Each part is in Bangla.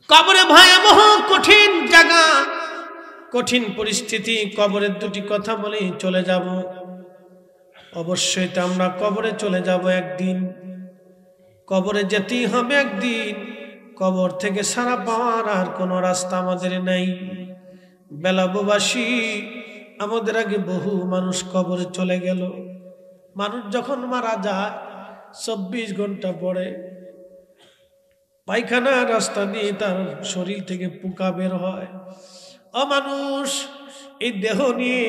কবরে ভয়াবহ কঠিন জায়গা, কঠিন পরিস্থিতি। কবরের দুটি কথা বলে চলে যাব। অবশ্যই তো আমরা কবরে চলে যাব একদিন, কবরে যেতেই হবে একদিন। কবর থেকে ছাড়া পাওয়ার আর কোনো রাস্তা আমাদের নেই। বেলাববাসী, আমাদের আগে বহু মানুষ কবরে চলে গেল। মানুষ যখন মারা যায় 24 ঘন্টা পরে পায়খানা রাস্তা দিয়ে তার শরীর থেকে পোকা বের হয়। মানুষ, এই দেহ নিয়ে,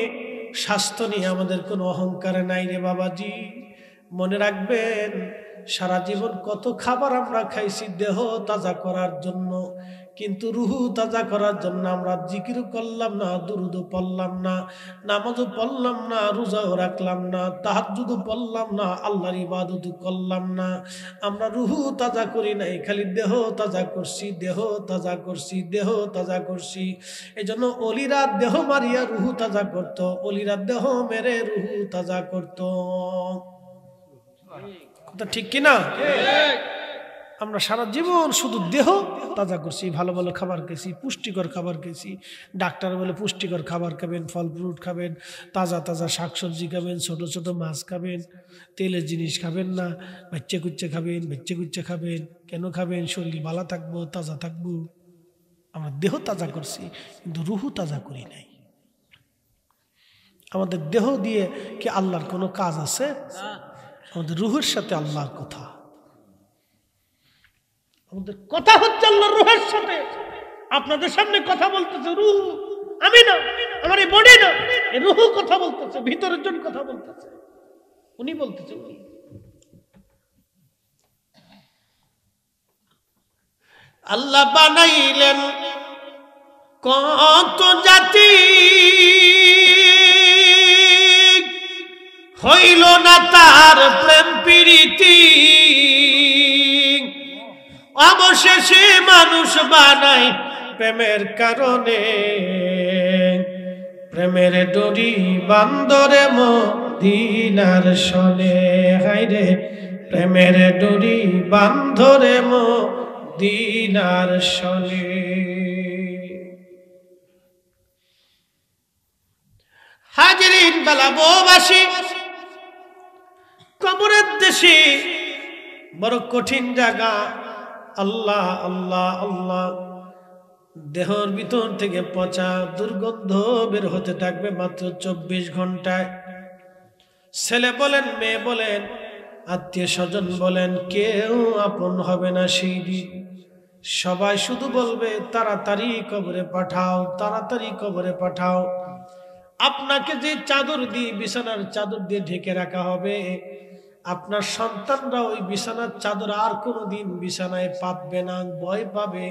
স্বাস্থ্য নিয়ে আমাদের কোনো অহংকার নাই রে বাবাজি। মনে রাখবেন, সারা জীবন কত খাবার আমরা খাইছি দেহ তাজা করার জন্য, কিন্তু রুহু তাজা করার জন্য আমরা জিকির করলাম না, দুরুদও পড়লাম না, নামাজও পড়লাম না, রোজাও রাখলাম না, তাহাজ্জুদও পড়লাম না, আল্লাহর ইবাদত করলাম না। আমরা রুহু তাজা করি নাই, খালি দেহ তাজা করছি, দেহ তাজা করছি, দেহ তাজা করছি। এই জন্য অলিরা দেহ মারিয়া রুহু তাজা করত, অলিরা দেহ মেরে রুহু তাজা করত। কথা ঠিক কিনা? আমরা সারা জীবন শুধু দেহ তাজা করছি, ভালো ভালো খাবার খেয়েছি, পুষ্টিকর খাবার খেয়েছি। ডাক্তার বলে পুষ্টিকর খাবার খাবেন, ফল ফ্রুট খাবেন, তাজা তাজা শাকসবজি খাবেন, ছোট ছোট মাছ খাবেন, তেলের জিনিস খাবেন না, বাচ্চা কুচ্চা খাবেন, বাচ্চা কুচ্চা খাবেন। কেন খাবেন? শরীর ভালো থাকবো, তাজা থাকবো। আমরা দেহ তাজা করছি, কিন্তু রুহু তাজা করি নাই। আমাদের দেহ দিয়ে কি আল্লাহর কোনো কাজ আছে? আমাদের রুহের সাথে আল্লাহর কথা। আমাদের কথা হচ্ছে আল্লাহর রুহের সাথে। আপনাদের সামনে কথা বলতেছে রুহ, আমি না, আমার এই বডি না, এই রুহ কথা বলতেছে, ভিতরের জন্য কথা বলতেছে, উনি বলতেছে। উনি আল্লাহ বানাইলেন কত জাতি, হইল না তার প্রেম প্রীতি, অবশেষে মানুষ বানায় প্রেমের কারণে। প্রেমের ডোরি বান্দরে মদিনার শনে, হায়রে প্রেমের ডোরি বান্ধরে মদিনার শনে। হাজরিন বেলাববাসী, কবরের দেশে বড় কঠিন জায়গা। আল্লাহ আল্লাহ আল্লাহ, দেহর ভিতর থেকে পচা দুর্গন্ধ বের হতে থাকবে মাত্র 24 ঘন্টায়। ছেলে বলেন, মেয়ে বলেন, আত্মীয় স্বজন বলেন, কেউ আপন হবে না সেই দিন। সবাই শুধু বলবে তাড়াতাড়ি কবরে পাঠাও, তাড়াতাড়ি কবরে পাঠাও। আপনাকে যে চাদর দিয়ে, বিছানার চাদর দিয়ে ঢেকে রাখা হবে, আপনার সন্তানরা ওই বিছানার চাদর আর কোনোদিন বিছানায় পাতবে না, ভয় পাবে।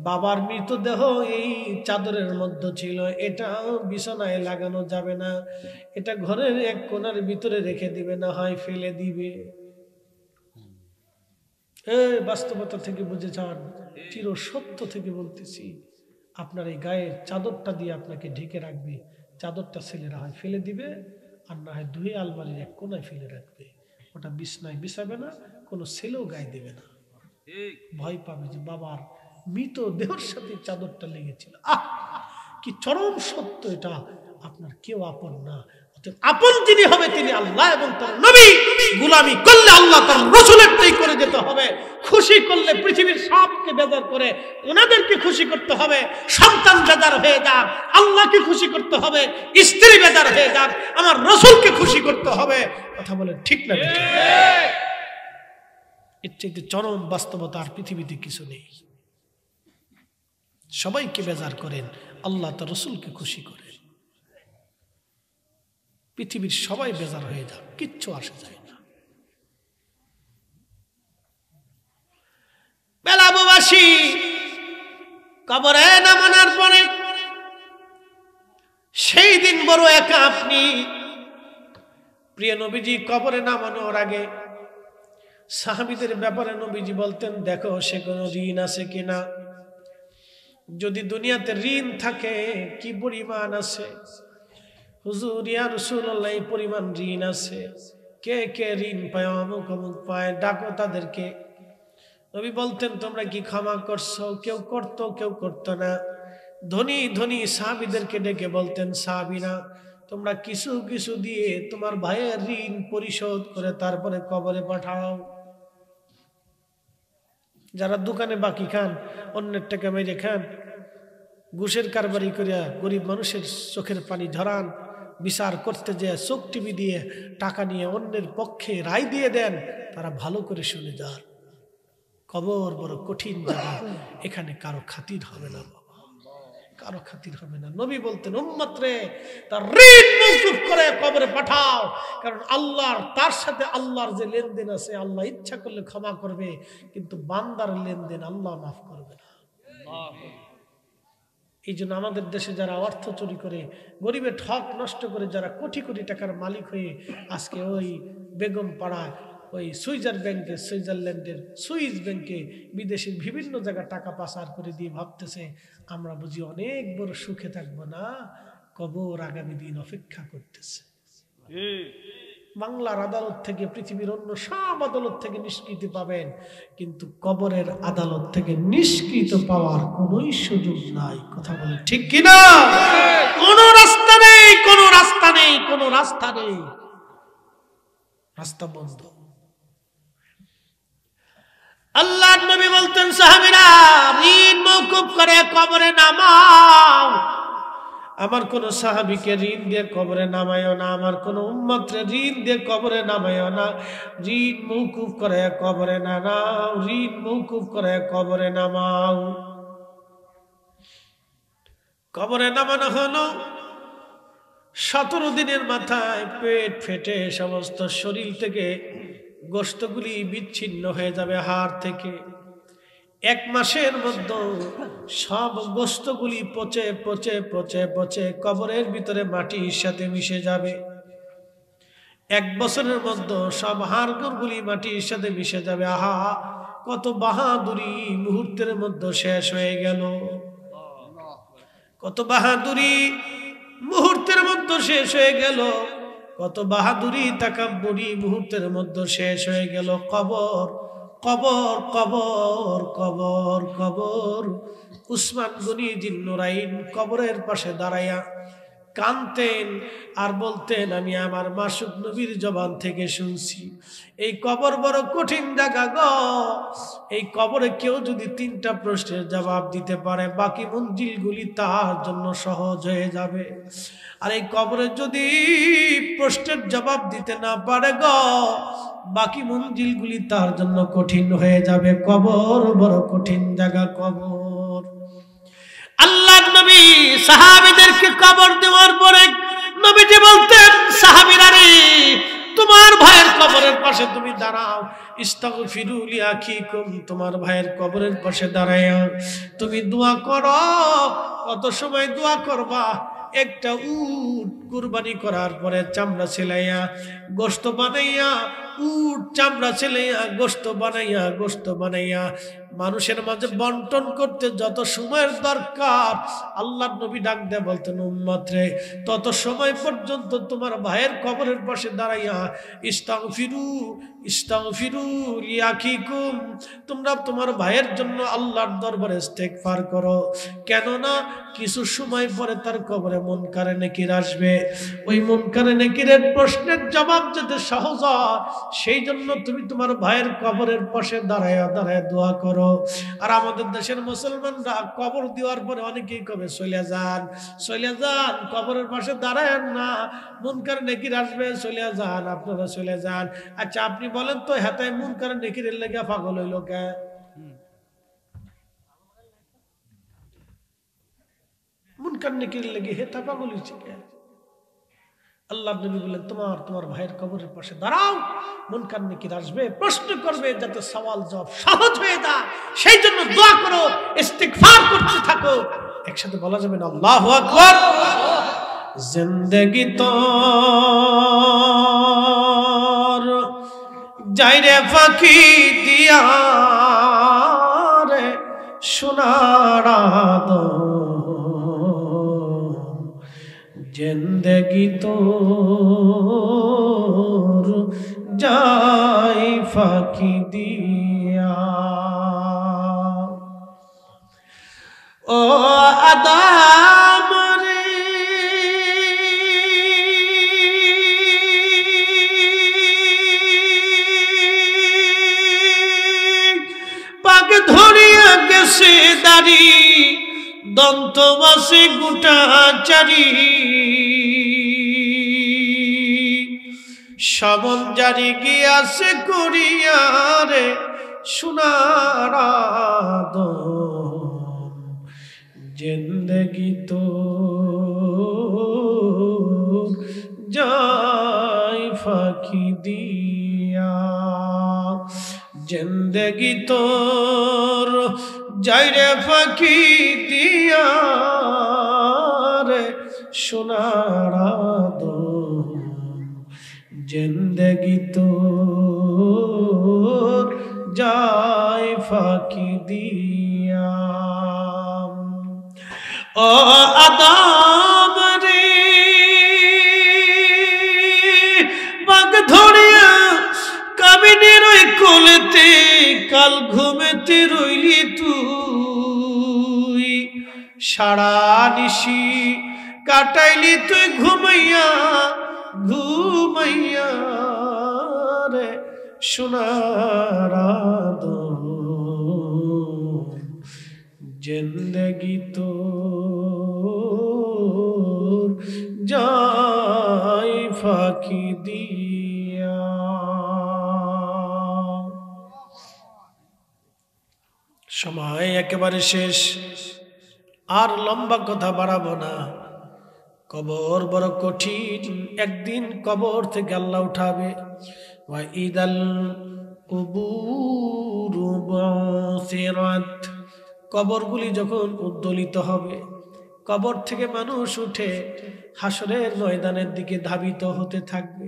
বাবার মৃতদেহ এই চাদরের মধ্যে ছিল, এটাও বিছানায় লাগানো যাবে না, এটা ঘরের এক কোণার ভিতরে রেখে দিবে, না হয় ফেলে দিবে। বাস্তবতা থেকে বুঝে যান, চির সত্য থেকে বলতেছি। আপনার এই গায়ের চাদরটা দিয়ে আপনাকে ঢেকে রাখবে, চাদরটা ছেলেরা হয় ফেলে দিবে, আর না হয় ধুয়ে আলমারির এক কোনায় ফেলে রাখবে। ওটা বিছনায় বিছাবে না, কোনো ছেলেও গায়ে দেবে না। ভয় পাবে যে বাবার মৃত দেহের সাথে চাদরটা লেগেছিল। কি চরম সত্য এটা! আপনার কেউ আপন না, আপন যিনি হবে তিনি আল্লাহ এবং তার নবী। গোলামি করলে আল্লাহ তার রাসূলেরটাই করে যেতে হবে। খুশি করলে পৃথিবীর সবকে বেজার করে ওনাদেরকে খুশি করতে হবে। সন্তান বেজার হয়ে যাক, আল্লাহকে খুশি করতে হবে। স্ত্রী বেজার হয়ে যাক, আমার রাসূলকে খুশি করতে হবে। কথা বলেন ঠিক না? এর চাইতে চরম বাস্তবতা আর পৃথিবীতে কিছু নেই। সবাইকে বেজার করেন, আল্লাহ তার রাসূলকে খুশি করেন। পৃথিবীর সবাই বেজার হয়ে যাক, কিচ্ছু আসে যায় না। বেলাববাসী, কবরে নামানোর পরে সেই দিন বড় একা আপনি। প্রিয় নবীজি কবরে নামানোর আগে সাহাবীদের ব্যাপারে নবীজি বলতেন, দেখো সে কোনো ঋণ আছে কিনা, যদি দুনিয়াতে ঋণ থাকে কি পরিমাণ আছে। হুজুর ইয়া রাসূলুল্লাহ, এই পরিমাণ ঋণ আছে। কে কে ঋণ পায়? অমুক অমুক পায়, ডাকো তাদেরকে। নবী বলতেন তোমরা কি ক্ষমা করছো? কেউ করতো, কেউ করতো না। ধনী ধনী সাহাবীদেরকে ডেকে বলতেন, সাহাবীরা তোমরা কিছু কিছু দিয়ে তোমার ভাইয়ের ঋণ পরিশোধ করে তারপরে কবরে পাঠাও। যারা দোকানে বাকি খান, অন্যের টাকা মেরে খান, ঘুষের কারবারি করিয়া গরিব মানুষের চোখের পানি ঝরান, বিচার করতে যে চোখ টিভি দিয়ে টাকা নিয়ে অন্যের পক্ষে রায় দিয়ে দেন, তারা ভালো করে শুনে যান, কবর বড় কঠিন জায়গা, এখানে কারো খাতির হবে না বাবা, কারো খাতির হবে না। নবী বলতেন উম্মত রে তার ঋণ মওকুফ করে কবরে পাঠাও, কারণ আল্লাহর তার সাথে আল্লাহর যে লেনদেন আছে, আল্লাহ ইচ্ছা করলে ক্ষমা করবে, কিন্তু বান্দার লেনদেন আল্লাহ মাফ করবে না। এই জন্য আমাদের দেশে যারা অর্থ চুরি করে, গরিবের ঠক নষ্ট করে, যারা কোটি কোটি টাকার মালিক হয়ে আজকে ওই বেগম পাড়ায়, ওই সুইজারল্যান্ডের সুইস ব্যাংকে, বিদেশের বিভিন্ন জায়গায় টাকা পাচার করে দিয়ে ভাবতেছে আমরা বুঝি অনেক বড় সুখে থাকবো, না, কবর আগামী দিন অপেক্ষা করতেছে। বাংলার আদালত থেকে পৃথিবীর অন্য সব আদালত থেকে নিষ্কৃতি পাবেন, কিন্তু কবরের আদালত থেকে নিষ্কৃত পাওয়ার কোন সুযোগ নাই। কথা বলে ঠিক কিনা? কোন রাস্তা নেই, কোন রাস্তা নেই, কোন রাস্তা নেই, রাস্তা বন্ধ। আল্লাহর নবী বলতেন সাহাবীরা ঋণ মওকুফ করে কবরে নামাও। আমার কোন সাহাবীকে ঋণ দিয়ে কবরে নামায়ও না, আমার কোন উম্মতরে ঋণ দিয়ে কবরে নামায়ও না। ঋণ মওকুফ করে কবরে নামাও, ঋণ মওকুফ করে কবরে নামাও। কবরে নামানো হলো 17 দিনের মাথায় পেট ফেটে সমস্ত শরীর থেকে গোশতগুলি বিচ্ছিন্ন হয়ে যাবে হাড় থেকে। 1 মাসের মধ্যে সব গোশতগুলি পচে পচে পচে পচে কবরের ভিতরে মাটির সাথে মিশে যাবে। 1 বছরের মধ্যে সব হাড়গুলি মাটির সাথে মিশে যাবে। আহা, কত বাহাদুরি মুহূর্তের মধ্যে শেষ হয়ে গেল, কত বাহাদুরি মুহূর্তের মধ্যে শেষ হয়ে গেল, কত বাহাদুরি তাকাব্বুরি মুহূর্তের মধ্যে শেষ হয়ে গেল। কবর কবর কবর কবর কবর। উসমান গনি জিন্নুরাইন কবরের পাশে দাঁড়াইয়া কানতেন আর বলতেন, আমি আমার মাসুক নবীর জবান থেকে শুনছি, এই কবর বড় কঠিন জায়গা গো। এই কবরে কেউ যদি 3টা প্রশ্নের জবাব দিতে পারে, বাকি মঞ্জিলগুলি তার জন্য সহজ হয়ে যাবে। আর এই কবরে যদি প্রশ্নের জবাব দিতে না পারে গো, বাকি মঞ্জিলগুলি তার জন্য কঠিন হয়ে যাবে। কবর বড় কঠিন জায়গা কবর। আল্লাহর নবী সাহাবীদেরকে কবর দেওয়ার পরে নবীজি বলতেন, সাহাবীরা রে, তোমার ভাইয়ের কবরের পাশে তুমি দাঁড়াও, ইস্তাগফিরু লিআখিকুম, তোমার ভাইয়ের কবরের পাশে দাঁড়ায়া তুমি দোয়া করো। কত সময় দোয়া করবা? একটা উট কুরবানি করার পরে চামড়া ছেলাইয়া গোশত বানাইয়া, উট চামড়া ছেলাইয়া গোশত বানাইয়া মানুষের মাঝে বন্টন করতে যত সময়ের দরকার, আল্লাহর নবী ডাক দেয়া বলতেন, উম্মত রে, তত সময় পর্যন্ত তোমার ভাইয়ের কবরের পাশে দাঁড়াইয়া ইস্তাগফিরু ইস্তাগফিরু লিআখিকুম, তোমরা তোমার ভাইয়ের জন্য আল্লাহর দরবারে ইস্তেগফার করো। কেননা কিছু সময় পরে তার কবরে মুনকারে নেকির আসবে। ওই মুনকারে নেকিরের প্রশ্নের জবাব যাতে সহজ হয়, সেই জন্য তুমি তোমার ভাইয়ের কবরের পাশে দাঁড়ায়া দাঁড়ায় দোয়া করো। আর আমাদের দেশের মুসলমানরা কবর দেওয়ার পরে অনেকেই কবে চলে যান, কবরের পাশে দাঁড়ায়েন না, মুনকার নেকির আসবে, চলে যান, আপনারা চলে যান। আচ্ছা আপনি বলেন তো, হেতায় মুনকার নেকিরের লেগে পাগল হইল কে? মুনকার নেকিরের লেগে হেতা পাগল হয়েছে কে? আল্লাহ নবী বললেন, তোমার ভাইয়ের কবরের পাশে দাঁড়াও, মুনকার নেকির আসবে, প্রশ্ন করবে, যাতে সওয়াল জবাব সহজ হয়ে যায়, সেই জন্য দোয়া করো, ইস্তিগফার করতে থাকো। একসাথে বলা যাবে না আল্লাহু আকবার। জিন্দেগি তোর যাইরে ফাঁকি দিয়া রে সোনার জিন্দেগি তোর যাই ফাঁকি দিয়া। ও আদম রে পাক ধরিয়া গেছে দাড়ি দন্ত বাসে গোটা চারি সমন জারি গিয়াছে করিয়ারে সোনার আদম জিন্দগি তো যায় ফাঁকি দিয়া জিন্দগি তোর যায় রে ফাঁকি দিয়া রে সোনার আদম জিন্দগি তোর যায় ফাঁকি দিয়া ও আদম রে পাক ধরিয়া কামিনীর ওই কোলেতে কাল ঘুমেতে রইলি তুই সারা নিশি কাটাইলি তুই ঘুমাইয়া ঘুমাইয়া রে সোনার আদম জিন্দগি তোর যায় ফাঁকি দিয়া সময় একেবারে শেষ আর লম্বা কথা বাড়াবো না কবর বড় কঠিন একদিন কবর থেকে আল্লাহ উঠাবে ওয়া ইদাল কুবুরু বুসিরাত কবরগুলি যখন উদ্দোলিত হবে কবর থেকে মানুষ উঠে হাসরের ময়দানের দিকে ধাবিত হতে থাকবে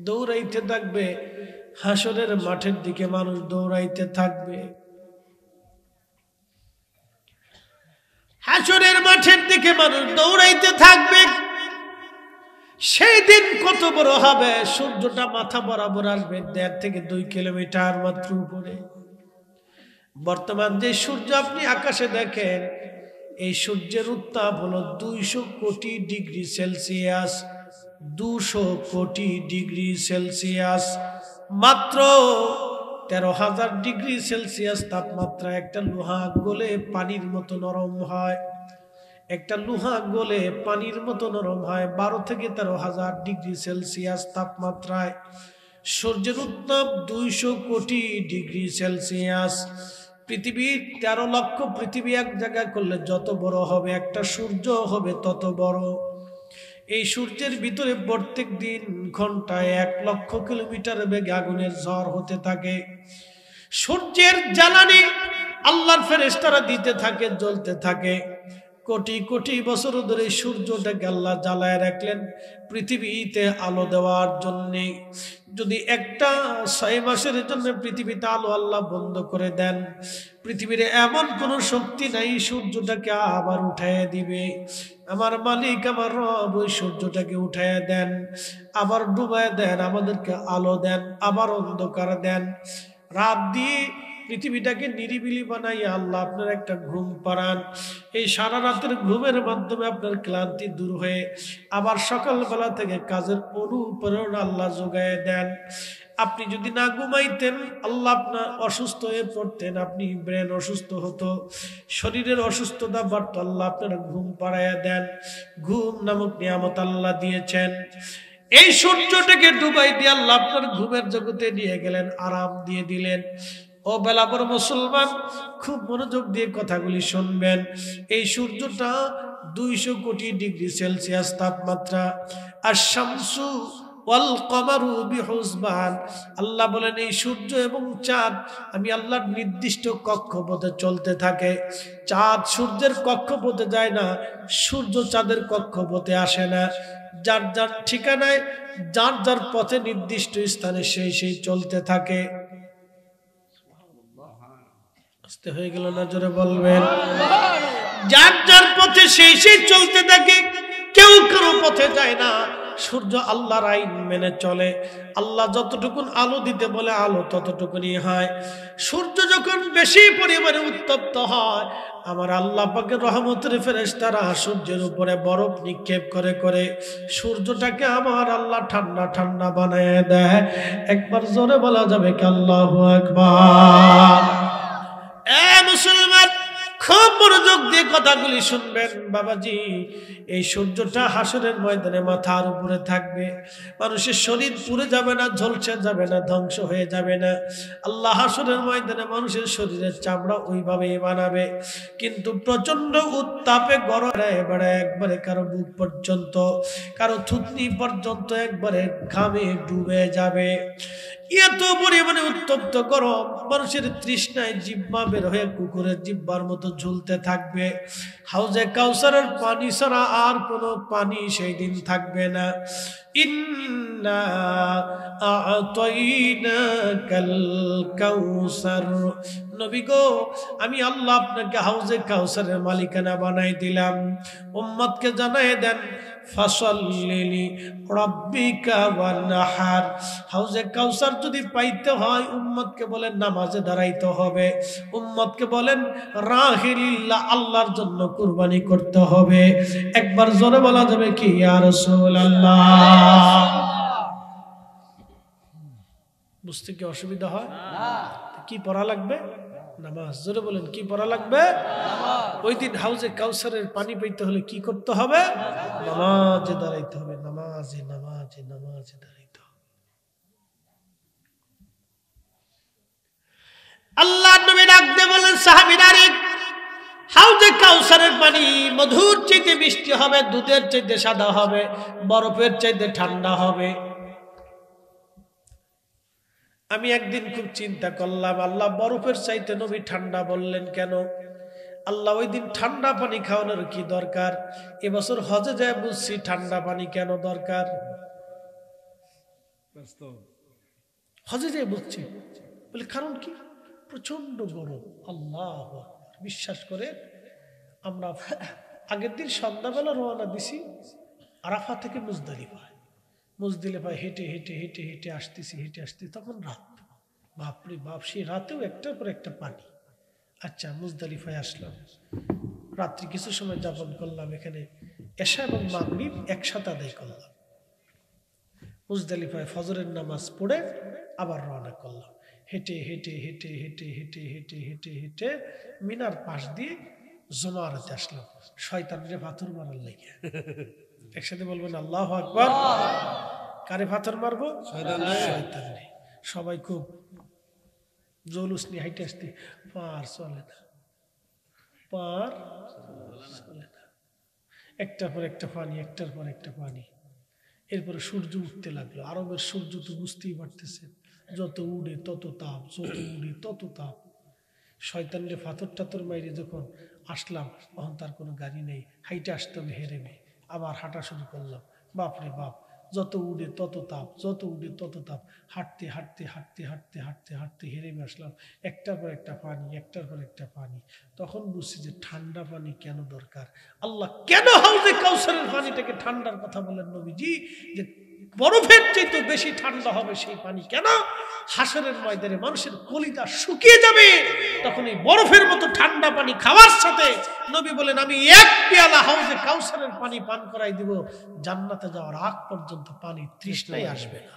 দৌড়াইতে থাকবে হাসরের মাঠের দিকে মানুষ দৌড়াইতে থাকবে হাসরের মাঠের দিকে মানুষ দৌড়াইতে থাকবে সেই দিন কত বড় হবে সূর্যটা মাথা বরাবর আসবে 1.5 থেকে 2 কিলোমিটার মাত্র উপরে বর্তমান যে সূর্য আপনি আকাশে দেখেন এই সূর্যের উত্তাপ হলো 200 কোটি ডিগ্রি সেলসিয়াস 200 কোটি ডিগ্রি সেলসিয়াস মাত্র 13,000 ডিগ্রি সেলসিয়াস তাপমাত্রা একটা লোহা গলে পানির মতো নরম হয় একটা লোহা গলে পানির মতো নরম হয় 12 থেকে 13,000 ডিগ্রি সেলসিয়াস তাপমাত্রায় সূর্যের উত্তাপ 200 কোটি ডিগ্রি সেলসিয়াস পৃথিবীর 13 লক্ষ পৃথিবী এক জায়গায় করলে যত বড় হবে একটা সূর্য হবে তত বড় এই সূর্যের ভিতরে প্রত্যেক দিন ঘন্টায় 1 লক্ষ কিলোমিটার বেগে আগুনের ঝড় হতে থাকে সূর্যের জ্বালানি আল্লাহর ফেরেশতারা দিতে থাকে জ্বলতে থাকে কোটি কোটি বছর ধরে সূর্যটাকে আল্লাহ জ্বালায় রাখলেন পৃথিবীতে আলো দেওয়ার জন্য যদি একটা 6 মাসের জন্য পৃথিবীতে আলো আল্লাহ বন্ধ করে দেন পৃথিবীর এমন কোন শক্তি নাই সূর্যটাকে আবার উঠায় দিবে আমার মালিক আমার রব ওই সূর্যটাকে উঠায় দেন আবার ডুবায় দেন আমাদেরকে আলো দেন আবার অন্ধকার দেন রাত দিয়ে পৃথিবীটাকে নিরিবিলি বানাইয়া আল্লাহ আপনার একটা ঘুম পাড়ান এই সারা রাতের ঘুমের মাধ্যমে আপনার ক্লান্তি দূর হয়ে আবার সকালবেলা থেকে কাজের অনুপ্রেরণা আল্লাহ যোগায় দেন আপনি যদি না ঘুমাইতেন আল্লাহ আপনার অসুস্থ হয়ে পড়তেন আপনি ব্রেন অসুস্থ হতো শরীরের অসুস্থতা বাড়তো আল্লাহ আপনার ঘুম পাড়াইয়া দেন ঘুম নামক নিয়ামত আল্লাহ দিয়েছেন এই সূর্যটাকে ডুবাই দিয়ে আল্লাহ আপনার ঘুমের জগতে নিয়ে গেলেন আরাম দিয়ে দিলেন ও বেলাবর মুসলমান খুব মনোযোগ দিয়ে কথাগুলি শুনবেন এই সূর্যটা 200 কোটি ডিগ্রি সেলসিয়াস তাপমাত্রা আর শামসু ওয়াল কমারু বিহুসবান আল্লাহ বলেন এই সূর্য এবং চাঁদ আমি আল্লাহর নির্দিষ্ট কক্ষপথে চলতে থাকে চাঁদ সূর্যের কক্ষপথে যায় না সূর্য চাঁদের কক্ষপথে আসে না যার যার ঠিকানায় যার যার পথে নির্দিষ্ট স্থানে সেই চলতে থাকে আস্তে হয়ে গেল না জোরে বলবেন যার যার পথে সেই চলতে থাকে কেউ কারো পথে যায় না সূর্য আল্লাহর আইন মেনে চলে। আল্লাহ যতটুকুন আলো দিতে বলে আলো ততটুকুনি হয়। সূর্য যখন বেশি পরিমাণে উত্তপ্ত হয়, আমার আল্লাহ পাকের রহমতের ফেরেশতারা সূর্যের উপরে বরফ নিক্ষেপ করে করে সূর্যটাকে আমার আল্লাহ ঠান্ডা ঠান্ডা বানায় দেয়। একবার জোরে বলা যাবে কি আল্লাহু আকবার। মুসলমান, খুব মনোযোগ দিয়ে কথাগুলি শুনবেন বাবাজি। এই সূর্যটা হাসরের ময়দানে মাথার উপরে থাকবে, মানুষের শরীর পুড়ে যাবে না, ঝলসে যাবে না, ধ্বংস হয়ে যাবে না। আল্লাহ হাসরের ময়দানে মানুষের শরীরের চামড়া ওইভাবেই বানাবে, কিন্তু প্রচন্ড উত্তাপে গরমে একবারে কারো বুক পর্যন্ত, কারো থুতনি পর্যন্ত একবারে ঘামে ডুবে যাবে। এত পরিমাণে উত্তপ্ত গরম, মানুষের তৃষ্ণায় জিহ্বা বের হয়ে কুকুরের জিহ্বার মতো ঝুলতে থাকবে। হাউজে কাউসারের পানি ছাড়া আর কোনো পানি সেই দিন থাকবে না। ইন্না আ'তাইনাকাল কাউসার, নবী গো, আমি আল্লাহ আপনাকে হাউজে কাউসারের মালিকানা বানাই দিলাম। উম্মতকে জানায় দেন, ফাসাল্লি রাব্বিকা ওয়ানহার। হাউজে কাউসার যদি পাইতে হয় উম্মতকে বলেন নামাজে দাঁড়াইতে হবে, উম্মতকে বলেন রাহিলিল্লাহ, আল্লাহর জন্য কুরবানি করতে হবে। একবার জোরে বলা যাবে কি ইয়া রাসূলুল্লাহ? বুঝতে কি অসুবিধা হয়? কি পড়া লাগবে? নামাজ। জোরে বলেন কি পড়া লাগবে? ওই দিন হাউজে কাউসারের পানি পাইতে হলে কি করতে হবে? নামাজে দাঁড়াইতে হবে, নামাজে নামাজে নামাজে দাঁড়াইতে হবে। আল্লাহ নবী ডাক দিয়ে বলেন, সাহাবীরা রে, হাউজে কাউসারের পানি মধুর চাইতে মিষ্টি হবে, দুধের চাইতে সাদা হবে, বরফের চাইতে ঠান্ডা হবে। আমি একদিন খুব চিন্তা করলাম, আল্লাহ বরফের চাইতে নবী ঠান্ডা বললেন কেন? আল্লাহ ওই দিন ঠান্ডা পানি খাওয়ানোর কি দরকার? এবছর হজে যায় বুঝছি ঠান্ডা পানি কেন দরকার। হজে যায় বুঝছি, বলে কারণ কি? প্রচন্ড গরম। আল্লাহ বিশ্বাস করে আমরা আগের দিন সন্ধ্যাবেলা রওনা দিছি আরাফা থেকে মুজদালিফায়। মুজদালিফায় হেঁটে হেঁটে হেঁটে হেঁটে আসতেছি, হেঁটে আসতেছি, তখন রাত। বাপরে বাপ, সেই রাতেও একটার পর একটা পানি। আচ্ছা, মুজদালিফায় আসলাম, রাত্রি কিছু সময় যাপন করলাম এখানে, এশা এবং মাগরিব একসাথে আদায় করলাম। মুজদালিফায় ফজরের নামাজ পড়ে আবার রওনা করলাম, হেঁটে হেঁটে হেঁটে হেঁটে হেঁটে হেঁটে হেঁটে হেঁটে মিনার পাশ দিয়ে জমারাতে আসলাম, শয়তানের পাথর মারার লাগে। একসাথে বলবেন আল্লাহু আকবার। কারে পাথর মারবো? শয়তানে। সবাই খুব জৌলুস নিয়ে হাইটে আসতে, পার চলে না, পার চলে না। একটার পর একটা পানি, একটার পর একটা পানি। এরপরে সূর্য উঠতে লাগলো। আরবের সূর্য তো বুঝতেই পারতেছেন, যত উড়ে তত তাপ, যত উড়ে তত তাপ। শয়তানের পাথর টাথর মাইরে যখন আসলাম, তখন তার কোনো গাড়ি নেই, হাইটে আসতে হবে হেরেমে। আবার হাঁটা শুরু করলাম, বাপরে বাপ, যত উড়ে তত তাপ, যত উড়ে তত তাপ। হাঁটতে হাঁটতে হাঁটতে হাঁটতে হাঁটতে হাঁটতে হেরেমে আসলাম, একটার পর একটা পানি, একটার পর একটা পানি। তখন বুঝছি যে ঠান্ডা পানি কেন দরকার। আল্লাহ কেন হাউজে কাউসারের পানিটাকে ঠান্ডার কথা বলেন নবীজি, যে বরফের চাইতে বেশি ঠান্ডা হবে সেই পানি। কেন? হাসরের ময়দানে মানুষের কলিজা শুকিয়ে যাবে, তখন এই বরফের মতো ঠান্ডা পানি খাওয়ার সাথে নবী বলেন আমি এক পেয়ালা হাউজে কাউসারের পানি পান করাই দিব, জান্নাতে যাওয়ার আগ পর্যন্ত পানি তৃষ্ণাই আসবে না।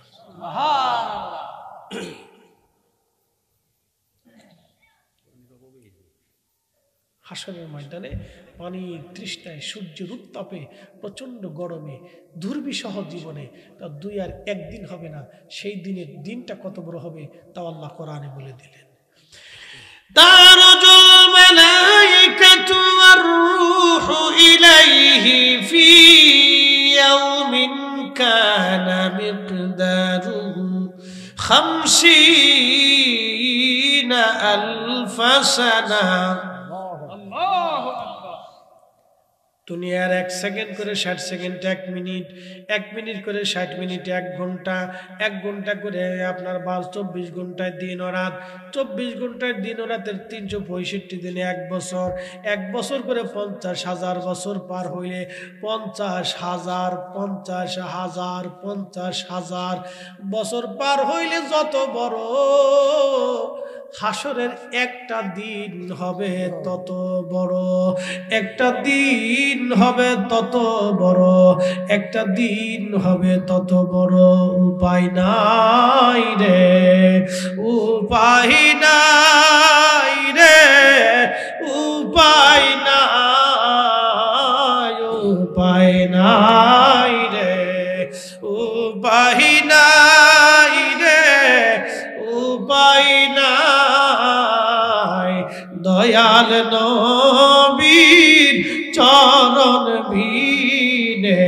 হাসরের ময়দানে পানির তৃষ্ণায়, সূর্যের উত্তাপে, প্রচন্ড গরমে, দুর্বিষহ জীবনে তার 2 আর 1 দিন হবে না। সেই দিনের দিনটা কত বড় হবে তা আল্লাহ কোরআনে বলে দিলেন। তারজুল মালাইকাতু ওয়ার রূহু ইলাইহি ফি ইয়াউমিন কানা মিকদারুহু 50,000 সানা। দুনিয়ার 1 সেকেন্ড করে 60 সেকেন্ড 1 মিনিট, 1 মিনিট করে 60 মিনিট 1 ঘন্টা, 1 ঘন্টা করে আপনার 24 ঘন্টায় দিন ও রাত, 24 ঘন্টায় দিন ও রাতের 365 দিনে 1 বছর, 1 বছর করে 50,000 বছর পার হইলে 50,000 50,000 50,000 বছর পার হইলে যত বড় হাসরের একটা দিন হবে তত বড়, একটা দিন হবে তত বড়, একটা দিন হবে তত বড়। উপায় নাই রে, উপায় নাই রে, উপায় নাই, উপায় নাই রে, উপায় নাই রে, উপায় নাই। দয়াল নবীর চরণ ভিনে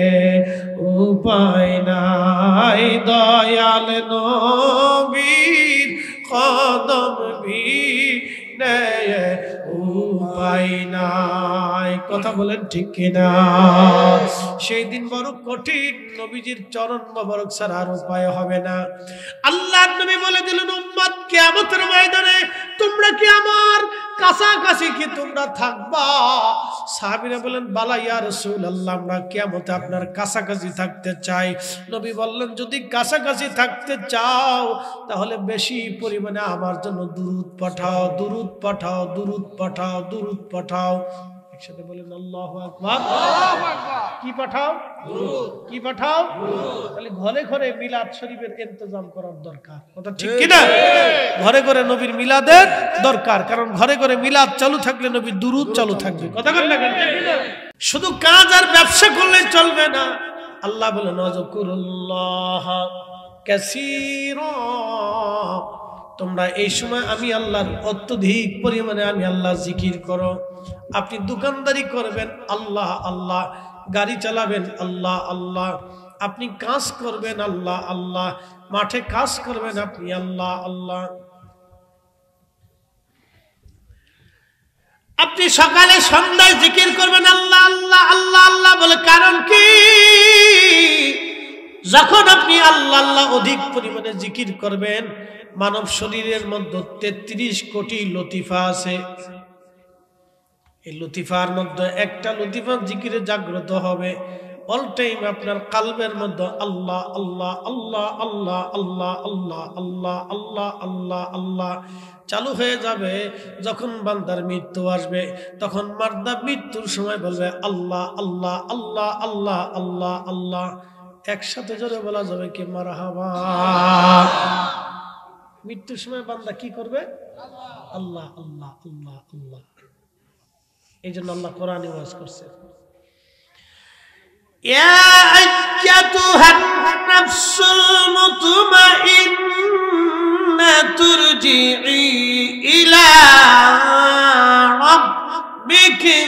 উপায় নাই, দয়াল নবীর কদম ভিনে উপায় নাই। কথা বলেন ঠিক কিনা? সেই দিন বড় কঠিন, নবীজির চরণ মোবারক ছাড়া আর উপায় হবে না। আল্লাহর নবী বলে দিলেন, উম্মত কিয়ামতের ময়দানে তোমরা কি আমার কাছাকাছি কি তোমরা থাকবা? সাহাবীরা বলেন, বালা ইয়া রাসূলুল্লাহ, আমরা কিয়ামতে আপনার কাছাকাছি থাকতে চাই। নবী বললেন, যদি কাছাকাছি থাকতে চাও তাহলে বেশি পরিমাণে আমার জন্য দুরূদ পাঠাও, দুরূদ পাঠাও, দুরূদ পাঠাও, দুরূদ পাঠাও। একসাথে বলেন আল্লাহু আকবার। আল্লাহু আকবার। কি পাঠাও? দুরূদ। কি পাঠাও? দুরূদ। তাহলে ঘরে ঘরে মিলাদ শরীফের ইন্তজাম করার দরকার। কথা ঠিক কি না? ঘরে ঘরে নবীর মিলাদের দরকার, কারণ ঘরে ঘরে মিলাদ চালু থাকলে নবীর দুরূদ চালু থাকবে। কথা বলেন না কেন? শুধু কাজ আর ব্যবসা করলে চলবে না। আল্লাহ বলেন, ওয়াজকুরুল্লাহ কাসীরা, তোমরা এই সময় আমি আল্লাহর অত্যধিক পরিমাণে আমি আল্লাহ জিকির করো। আপনি দোকানদারি করবেন আল্লাহ আল্লাহ, গাড়ি চালাবেন আল্লাহ আল্লাহ, আপনি কাজ করবেন আল্লাহ আল্লাহ, মাঠে কাজ করবেন আপনি আল্লাহ আল্লাহ। আপনি সকালে সন্ধ্যায় জিকির করবেন আল্লাহ আল্লাহ আল্লাহ আল্লাহ বলে। কারণ কি? যখন আপনি আল্লাহ আল্লাহ অধিক পরিমাণে জিকির করবেন, মানব শরীরের মধ্যে 33 কোটি লতিফা আছে। এই লতিফার মধ্যে একটা লতিফা জিকিরে জাগ্রত হবে। অল টাইম আপনার কালবের মধ্যে আল্লাহ আল্লাহ আল্লাহ আল্লাহ আল্লাহ আল্লাহ আল্লাহ আল্লাহ আল্লাহ আল্লাহ চালু হয়ে যাবে। যখন বান্দার মৃত্যু আসবে, তখন মারদা মৃত্যুর সময় বলবে আল্লাহ আল্লাহ আল্লাহ আল্লাহ আল্লাহ আল্লাহ। একসাথে জোরে বলা যাবে কি মারহাবা। মৃত্যুর সময় বান্দা কি করবে? আল্লাহ আল্লাহ আল্লাহ আল্লাহ। এই জন্য আল্লাহ কোরআনে ওয়াজ করছে, ইয়া আইয়াতুহান নাফসুল মুতমাইন্না তুরজিই ইলা রাব্বিকি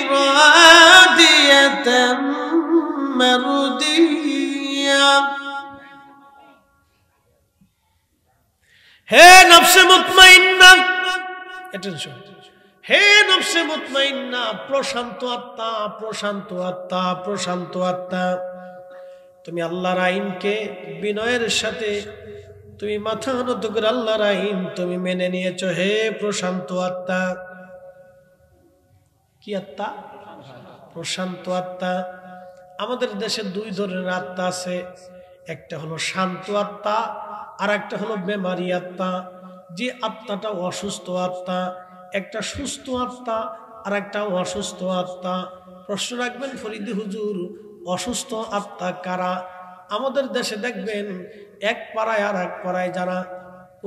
রাদিয়াতাম মারদিয়া। হে নফসে মুতমাইন্না, অ্যাটেনশন, হে নফসে মুতমাইন্না, প্রশান্ত আত্মা, প্রশান্ত আত্মা, প্রশান্ত আত্মা, তুমি আল্লাহর আইনকে বিনয়ের সাথে তুমি মাথা নত করে আল্লাহর আইন তুমি মেনে নিয়েছো। হে প্রশান্ত আত্মা। কি আত্মা? প্রশান্ত আত্মা। আমাদের দেশে 2 ধরনের আত্মা আছে, একটা হলো শান্ত আত্মা, আর একটা হলো বেমারি আত্মা। যে আত্মাটা অসুস্থ আত্মা, একটা সুস্থ আত্মা আর একটা অসুস্থ আত্মা। প্রশ্ন রাখবেন ফরিদি হুজুর, অসুস্থ আত্মা কারা? আমাদের দেশে দেখবেন এক পাড়ায় আর এক পাড়ায় যারা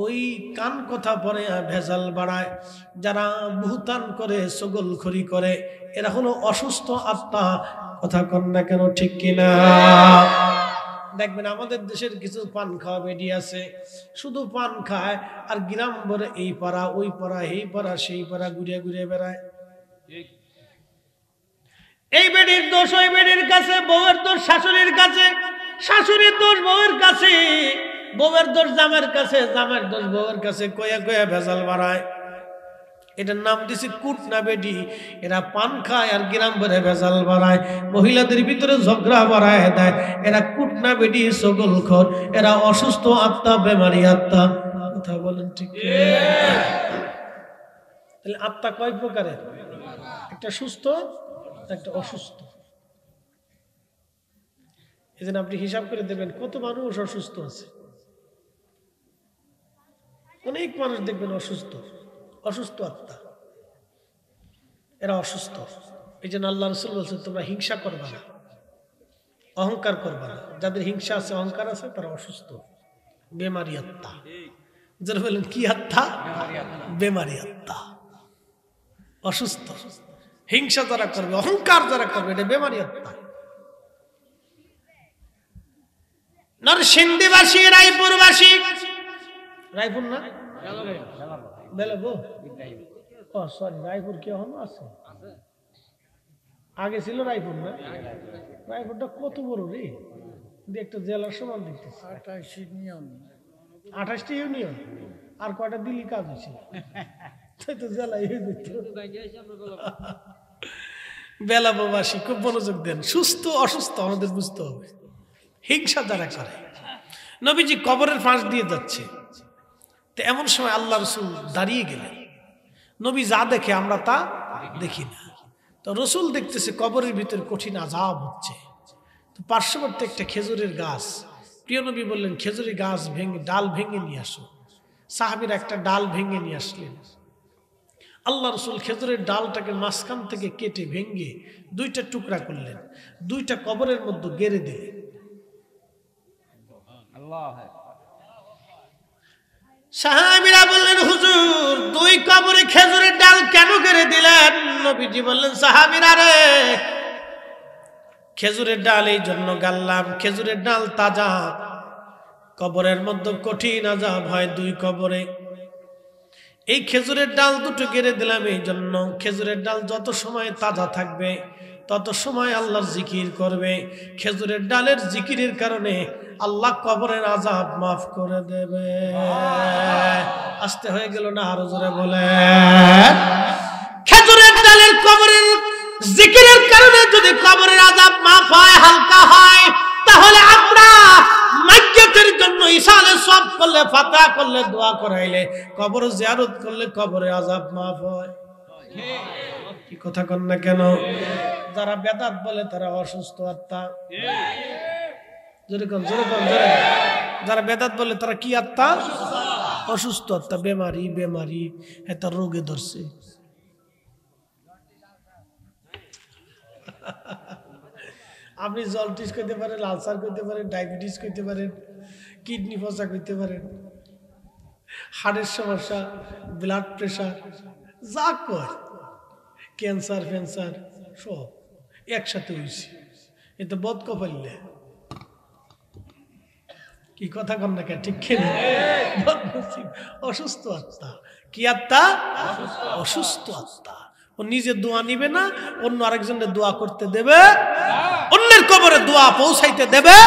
ওই কান কথা বলে ভেজাল বাড়ায়, যারা বুহতান করে, সগলখড়ি করে, এরা হলো অসুস্থ আত্মা। কথা কন না কেন? ঠিক কিনা? দেখবেন আমাদের দেশের কিছু পান খাওয়া বেডি আছে, শুধু পান খায় আর গ্রাম ভরে এই পাড়া ওই পাড়া, এই পাড়া সেই পাড়া ঘুরিয়ে ঘুরিয়ে বেড়ায়। এই বেডির দোষ ওই বেডির কাছে, বউয়ের দোষ শাশুড়ির কাছে, শাশুড়ির দোষ বউয়ের কাছে, বউয়ের দোষ জামের কাছে, জামের দোষ বউয়ের কাছে, কয়া কয়া ভেজাল বাড়ায়। এটার নাম দিছে কুটনা বেডি। এরা পান খায় আর গ্রাম ভরে ভেজাল বাড়ায়, মহিলাদের ভিতরে ঝগড়া বাড়ায় দেয়। এরা কুটনা বেডি, সগলখোর, এরা অসুস্থ আত্মা, বেমারি আত্মা। কথা বলেন ঠিক? তাহলে আত্মা কয় প্রকারের? একটা সুস্থ, একটা অসুস্থ। এই জন্য আপনি হিসাব করে দেবেন কত মানুষ অসুস্থ আছে। অনেক মানুষ দেখবেন অসুস্থ, অসুস্থ আত্মা, এরা অসুস্থ। এই জন্য আল্লাহ রাসূল বলছেন তোমরা হিংসা করবা না, অহংকার করবা না। যাদের হিংসা আছে, অহংকার আছে, তারা অসুস্থ, বেমারি আত্মা। যারা বলেন কি আত্মা? বেমারি আত্মা, অসুস্থ। হিংসা যারা করবে, অহংকার যারা করবে, এটা বেমারি আত্মা। নরসিংদীবাসী, রায়পুরবাসী, রায়পুর না বেলাবো, ও সরি, রায়পুর কি এখনো আছে? আগে ছিল রায়পুর না? রায়পুরটা কত বড় রে, একটা জেলার সমান দেখতেছি। 28টি ইউনিয়ন, আর কয়টা দিল্লি কাজ হয়েছিল, তো জেলা বেলাবোবাসী। খুব মনোযোগ দেন, সুস্থ অসুস্থ আমাদের বুঝতে হবে। হিংসা যারা করে, নবীজি কবরের ফাঁস দিয়ে যাচ্ছে, তো এমন সময় আল্লাহ রসুল দাঁড়িয়ে গেলেন। নবী যা দেখে আমরা তা দেখি না, তো রসুল দেখতেছে কবরের ভিতরে কঠিন আযাব হচ্ছে। তো পার্শ্ববর্তী একটা খেজুরের গাছ, প্রিয় নবী বললেন খেজুরের গাছ ভেঙে, ডাল ভেঙে নিয়ে আসো। সাহাবীরা একটা ডাল ভেঙে নিয়ে আসলেন। আল্লাহ রসুল খেজুরের ডালটাকে মাঝখান থেকে কেটে ভেঙে 2টা টুকরা করলেন, 2টা কবরের মধ্যে গেড়ে দিলেন। সাহাবীরা বললেন হুজুর 2 কবরে খেজুরের ডাল কেন গেড়ে দিলেন? নবীজি বললেন সাহাবীরা রে, খেজুরের ডাল এই জন্য গাললাম, খেজুরের ডাল তাজা, কবরের মধ্যে কঠিন আযাব হয় 2 কবরে। এই খেজুরের ডাল 2টো গেড়ে দিলাম এই জন্য, খেজুরের ডাল যত সময় তাজা থাকবে তত সময় আল্লাহর জিকির করবে। খেজুরের ডালের জিকিরের কারণে আল্লাহ কবরের আযাব মাফ করে দেবে। আস্তে হয়ে গেল না, আরো জোরে বলে। খেজুরের ডালের কবরের জিকিরের কারণে যদি কবরের আযাব মাফ হয়, হালকা হয়, তাহলে আমরা মাইয়াতের জন্য ইসালে সব করলে, ফাতিহা করলে, দোয়া করাইলে, কবর জিয়ারত করলে কবরের আযাব মাফ হয়। কি কথা কন না কেন? যারা বেদাত বলে তারা অসুস্থ আত্মা। যেরকম যারা বেদাত বলে তারা কি আত্মা? অসুস্থ আত্মা, বেমারি, বেমারি, এটা রোগে ধরছে। আপনি জন্ডিস করতে পারেন, আলসার করতে পারেন, ডায়াবেটিস করতে পারেন, কিডনি ফসা করতে পারেন, হার্টের সমস্যা, ব্লাড প্রেশার, যা কয়, ক্যান্সার ফ্যান্সার সব একসাথে হয়েছে। এটা বদ কপাল্লে। কি কথা কন না কেন? ঠিক কিনা? অসুস্থ আত্মা। কি আত্মা? অসুস্থ আত্মা। ও নিজে দোয়া নিবে না, অন্য আরেকজনের দোয়া করতে দেবে, অন্যের কবরে দোয়া পৌঁছাইতে দেবে।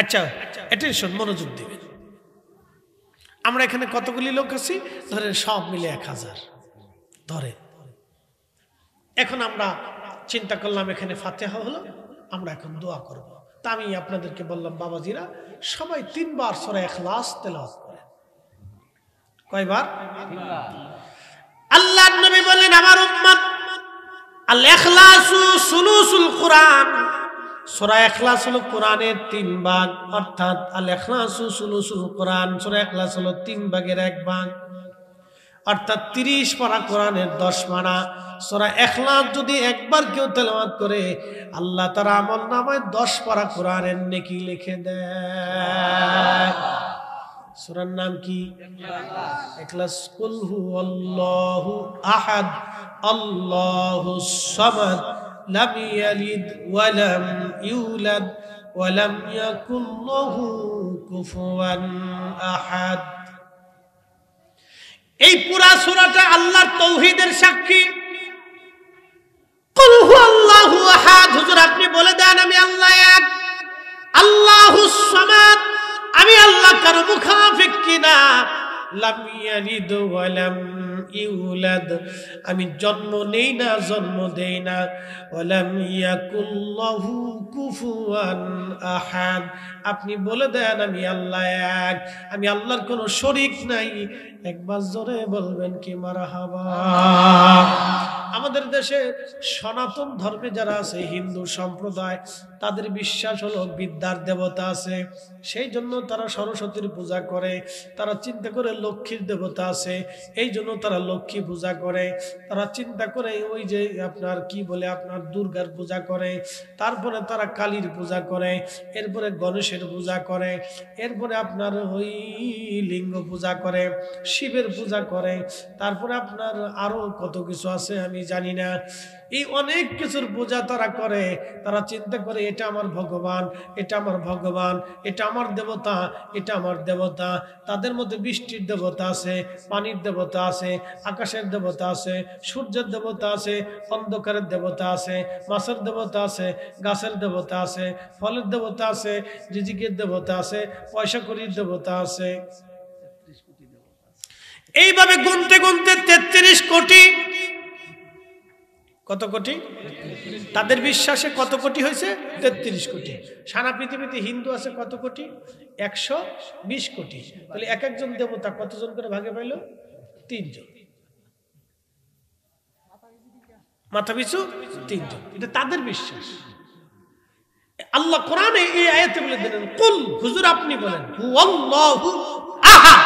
আচ্ছা, অ্যাটেনশন, মনোযোগ দিবেন। আমরা এখানে কতগুলি লোক আছি? ধরেন সব মিলে 1000 ধরেন। এখন আমরা চিন্তা করলাম এখানে ফাতিহা হলো, আমরা এখন দোয়া করব। তা আমি আপনাদেরকে বললাম বাবাজিরা সবাই 3 বার সূরা ইখলাস তেলাওয়াত করেন। কয়বার? 3 বার। আল্লাহর নবী বললেন আমার উম্মত আল ইখলাসু সুলুসুল কুরআন, সূরা ইখলাস হলো কোরআনের 3 ভাগ, অর্থাৎ আল ইখলাসু সুলুসুল কুরআন, সূরা ইখলাস হলো 3 ভাগের 1 ভাগ, অর্থাৎ 30 পারা কোরআনের 10 পারা। সূরা ইখলাস যদি একবার কেউ তেলাওয়াত করে আল্লাহ তার আমলনামায় 10 পারা কোরআনের নেকি লিখে দেয়। সূরার নাম কি? ইখলাস। কুল হুয়াল্লাহু আহাদ আল্লাহুস সামাদ লাম ইয়ালিদ ওয়া লাম ইউলাদ ওয়া লাম ইয়াকুল লাহু কুফুয়ান আহাদ। এই পুরা সূরাটা আল্লাহর তাওহীদের সাক্ষী। কুল হুয়াল্লাহু আহাদ, হুজুর আপনি বলে দেন আমি আল্লাহ এক। আল্লাহুস সামাদ, আমি আল্লাহ কারো মুখাফিক কিনা। লাম ইয়ালিদ ওয়া লাম ইউলাদ, আমি জন্ম নেই না জন্ম দেই না, ওয়া লাম ইয়াকুল্লাহু কুফুয়ান আহাদ, আপনি বলে দেন আমি আল্লাহ এক, আমি আল্লাহর কোনো শরীক নাই। একবার জোরে বলবেন কি মারহাবা। আমাদের দেশে সনাতন ধর্মে যারা আছে, হিন্দু সম্প্রদায়, তাদের বিশ্বাস হলো বিদ্যার দেবতা আছে, সেই জন্য তারা সরস্বতীর পূজা করে। তারা চিন্তা করে লক্ষ্মীর দেবতা আছে, এই জন্য তারা লক্ষ্মী পূজা করে। তারা চিন্তা করে ওই যে আপনার কি বলে আপনার দুর্গার পূজা করে, তারপরে তারা কালীর পূজা করে, এরপরে গণেশের পূজা করে, এরপরে আপনার ওই লিঙ্গ পূজা করে, শিবের পূজা করে, তারপরে আপনার আরো কত কিছু আছে আমি জানি না। এই অনেক কিছুর পূজা তারা করে। তারা চিন্তা করে এটা আমার ভগবান, এটা আমার ভগবান, এটা আমার দেবতা, এটা আমার দেবতা। তাদের মধ্যে বৃষ্টির দেবতা আছে, পানির দেবতা আছে, আকাশের দেবতা আছে, সূর্যের দেবতা আছে, অন্ধকারের দেবতা আছে, মাছের দেবতা আছে, গাছের দেবতা আছে, ফলের দেবতা আছে, রিজিকের দেবতা আছে, পয়সা কড়ির দেবতা আছে। এইভাবে গুনতে গুনতে 33 কোটি, কত কোটি? তাদের বিশ্বাসে কত কোটি হয়েছে? 33 কোটি। সারা পৃথিবীতে হিন্দু আছে কত কোটি? 120 কোটি। তাহলে এক একজন দেবতা কতজন করে ভাগে পাইল? 3 জন, মাথা পিছু 3 জন। এটা তাদের বিশ্বাস। আল্লাহ কোরআনে এই আয়াতে বলে দিলেন, কুল, হুজুর আপনি বলেন, হুয়াল্লাহু আহাদ,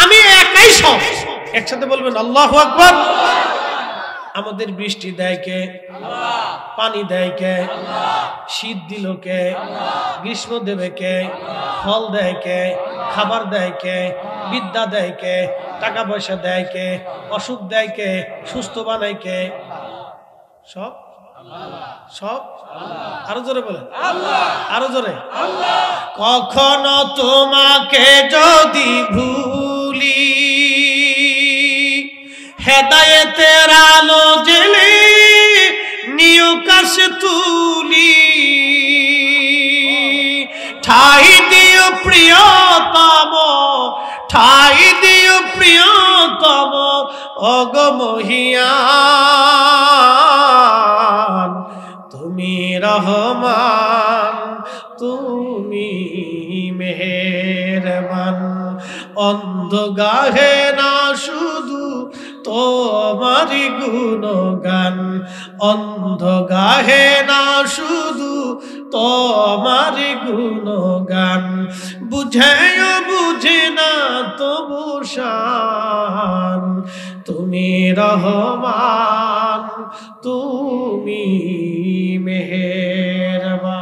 আমি একাই সব। একসাথে বলবেন আল্লাহু আকবার। আমাদের বৃষ্টি দেয় কে? আল্লাহ। পানি দেয় কে? আল্লাহ। শীত দিল কে? আল্লাহ। গ্রীষ্ম দেবে কে? আল্লাহ। ফল দেয় কে? খাবার দেয় কে? বিদ্যা দেয় কে? টাকা পয়সা দেয় কে? অসুখ দেয় কে? সুস্থ বানায় কে? সব সব আরো জোরে বলেন আল্লাহ, আরো জোরে আল্লাহ। কখনো তোমাকে যদি ভুলি, হেদায়েতের আলো জেলে নিউ কাছে তুলি, ঠাই দিও প্রিয়তম, ঠাই দিও প্রিয়তম, ওগো মহিয়ান, তুমি রহমান, তুমি মেহেরবান। অন্ধ গাহে না শুধু তোমারি গুণগান, অন্ধ গাহে না শুধু তোমারি গুণগান, বুঝেও বুঝে না তবু শান, তুমি রহমান, তুমি মেহেরবান।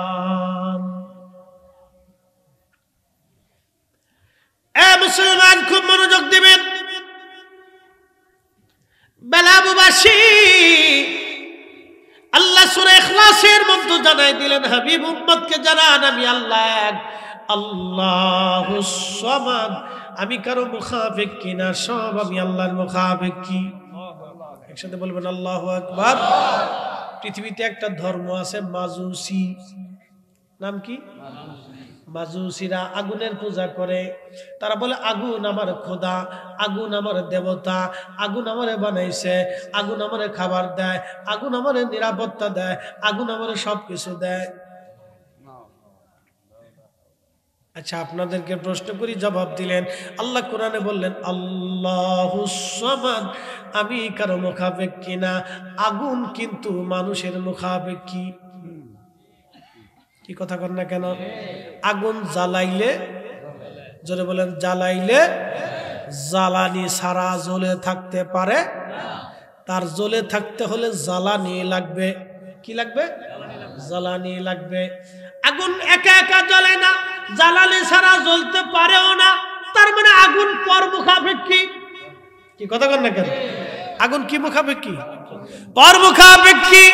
এ মুসলমান, খুব মনোযোগ দিবেন। বেলাবুবাসী আল্লাহ সূরা ইখলাসের মধ্যে জানাই দিলেন, হাবিব উম্মতকে জানান আমি আল্লাহ, আল্লাহুস সামাদ, আমি কারো মুখাফিক কিনা, সব আমি আল্লাহর মুখাফিক। কি একসাথে বলবেন আল্লাহু আকবার। পৃথিবীতে একটা ধর্ম আছে মাজুসি, নাম কি? মাজুসিরা আগুনের পূজা করে। তারা বলে আগুন আমার খোদা, আগুন আমার দেবতা, আগুন আমারে বানাইছে, আগুন আমারে খাবার দেয়, আগুন আমারে নিরাপত্তা দেয়, আগুন আমারে সবকিছু দেয়। আচ্ছা, আপনাদেরকে প্রশ্ন করি, জবাব দিলেন। আল্লাহ কোরআনে বললেন আল্লাহুস সামাদ, আমি কারো মুখাপেক্ষ কিনা। আগুন কিন্তু মানুষের মুখাপেক্ষ। কি কথা কর না কেন? আগুন জ্বালাইলে, জোরে বলেন, জ্বালাইলে জ্বালানি ছাড়া জ্বলে থাকতে পারে? তার জ্বলে থাকতে হলে জ্বালানি লাগবে। কি লাগবে? জ্বালানি লাগবে। আগুন একা একা জ্বলে না, জ্বালানি ছাড়া জ্বলতে পারেও না। তার মানে আগুন পর মুখাপেক্ষী। কি কথা কর না কেন? আগুন কি মুখাপেক্ষী? পর মুখাপেক্ষী।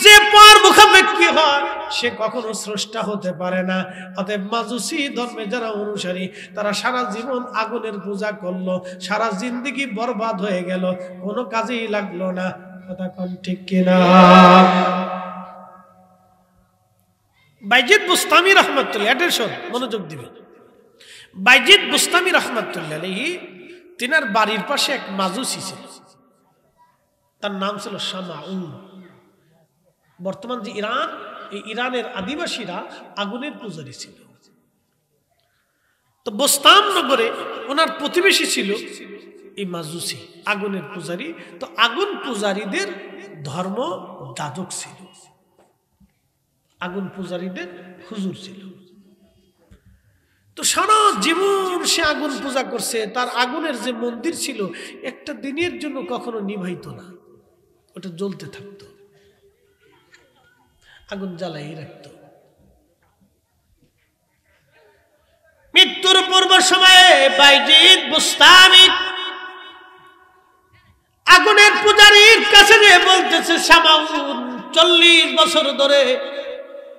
যে পর মুখাপেক্ষী হয় সে কখনো স্রষ্টা হতে পারে না। অতএব মাজুসি ধর্মে যারা অনুসারী, তারা সারা জীবন আগুনের পূজা করলো, সারা জিন্দেগি বরবাদ হয়ে গেল, কোনো কাজেই লাগলো না। কথা কোন ঠিক কিনা? বাইজিদ বুস্তামি রহমাতুল্লাহ, অ্যাটেনশন, মনোযোগ দিবেন। বাইজিদ বুস্তামি রহমাতুল্লাহ আলাইহি তিনার বাড়ির পাশে এক মাজুসি ছিল, তার নাম ছিল শামাউন। বর্তমান যে ইরান, এই ইরানের আদিবাসীরা আগুনের পূজারী ছিল। তো বোস্তাম নগরে ওনার প্রতিবেশী ছিল এই মাজুসি, আগুনের পূজারী। তো আগুন পূজারীদের ধর্ম যাজক ছিল, আগুন পূজারীদের হুজুর ছিল। তো সারা জীবন সে আগুন পূজা করছে। তার আগুনের যে মন্দির ছিল একটা দিনের জন্য কখনো নিভাইত না, ওটা জ্বলতে থাকতো, আগুন জ্বালাই রাখত। মৃত্যুর পূর্ব সময়ে বাইজিদ বুস্তামি আগুনের পূজারীর কাছে গিয়ে বলতেছে, শামাউন 40 বছর ধরে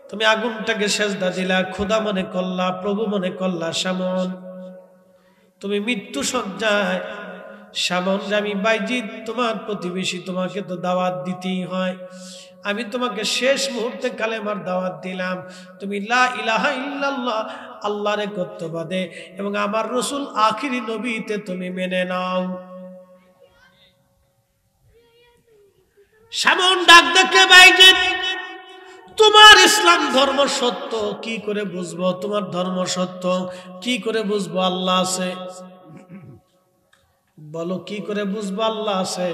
তুমি আগুনটাকে সেজদা দিলা, খোদা মনে করলা, প্রভু মনে করলা। শামন, তুমি মৃত্যু সজ্জায়। শামন, আমি বাইজিদ তোমার প্রতিবেশী, তোমাকে তো দাওয়াত দিতেই হয়। আমি তোমাকে শেষ মুহূর্তে কালেমার দাওয়াত দিলাম, তুমি লা ইলাহা ইল্লাল্লাহ, আল্লাহর একত্ববাদে এবং আমার রাসূল আখিরি নবীতে তুমি মেনে নাও। শামন ডাক দেখে, বাইজিদ তোমার ইসলাম ধর্ম সত্য কি করে বুঝবো? তোমার ধর্ম সত্য কি করে বুঝবো আল্লাহ আছে? বলো কি করে বুঝবো আল্লাহ আছে?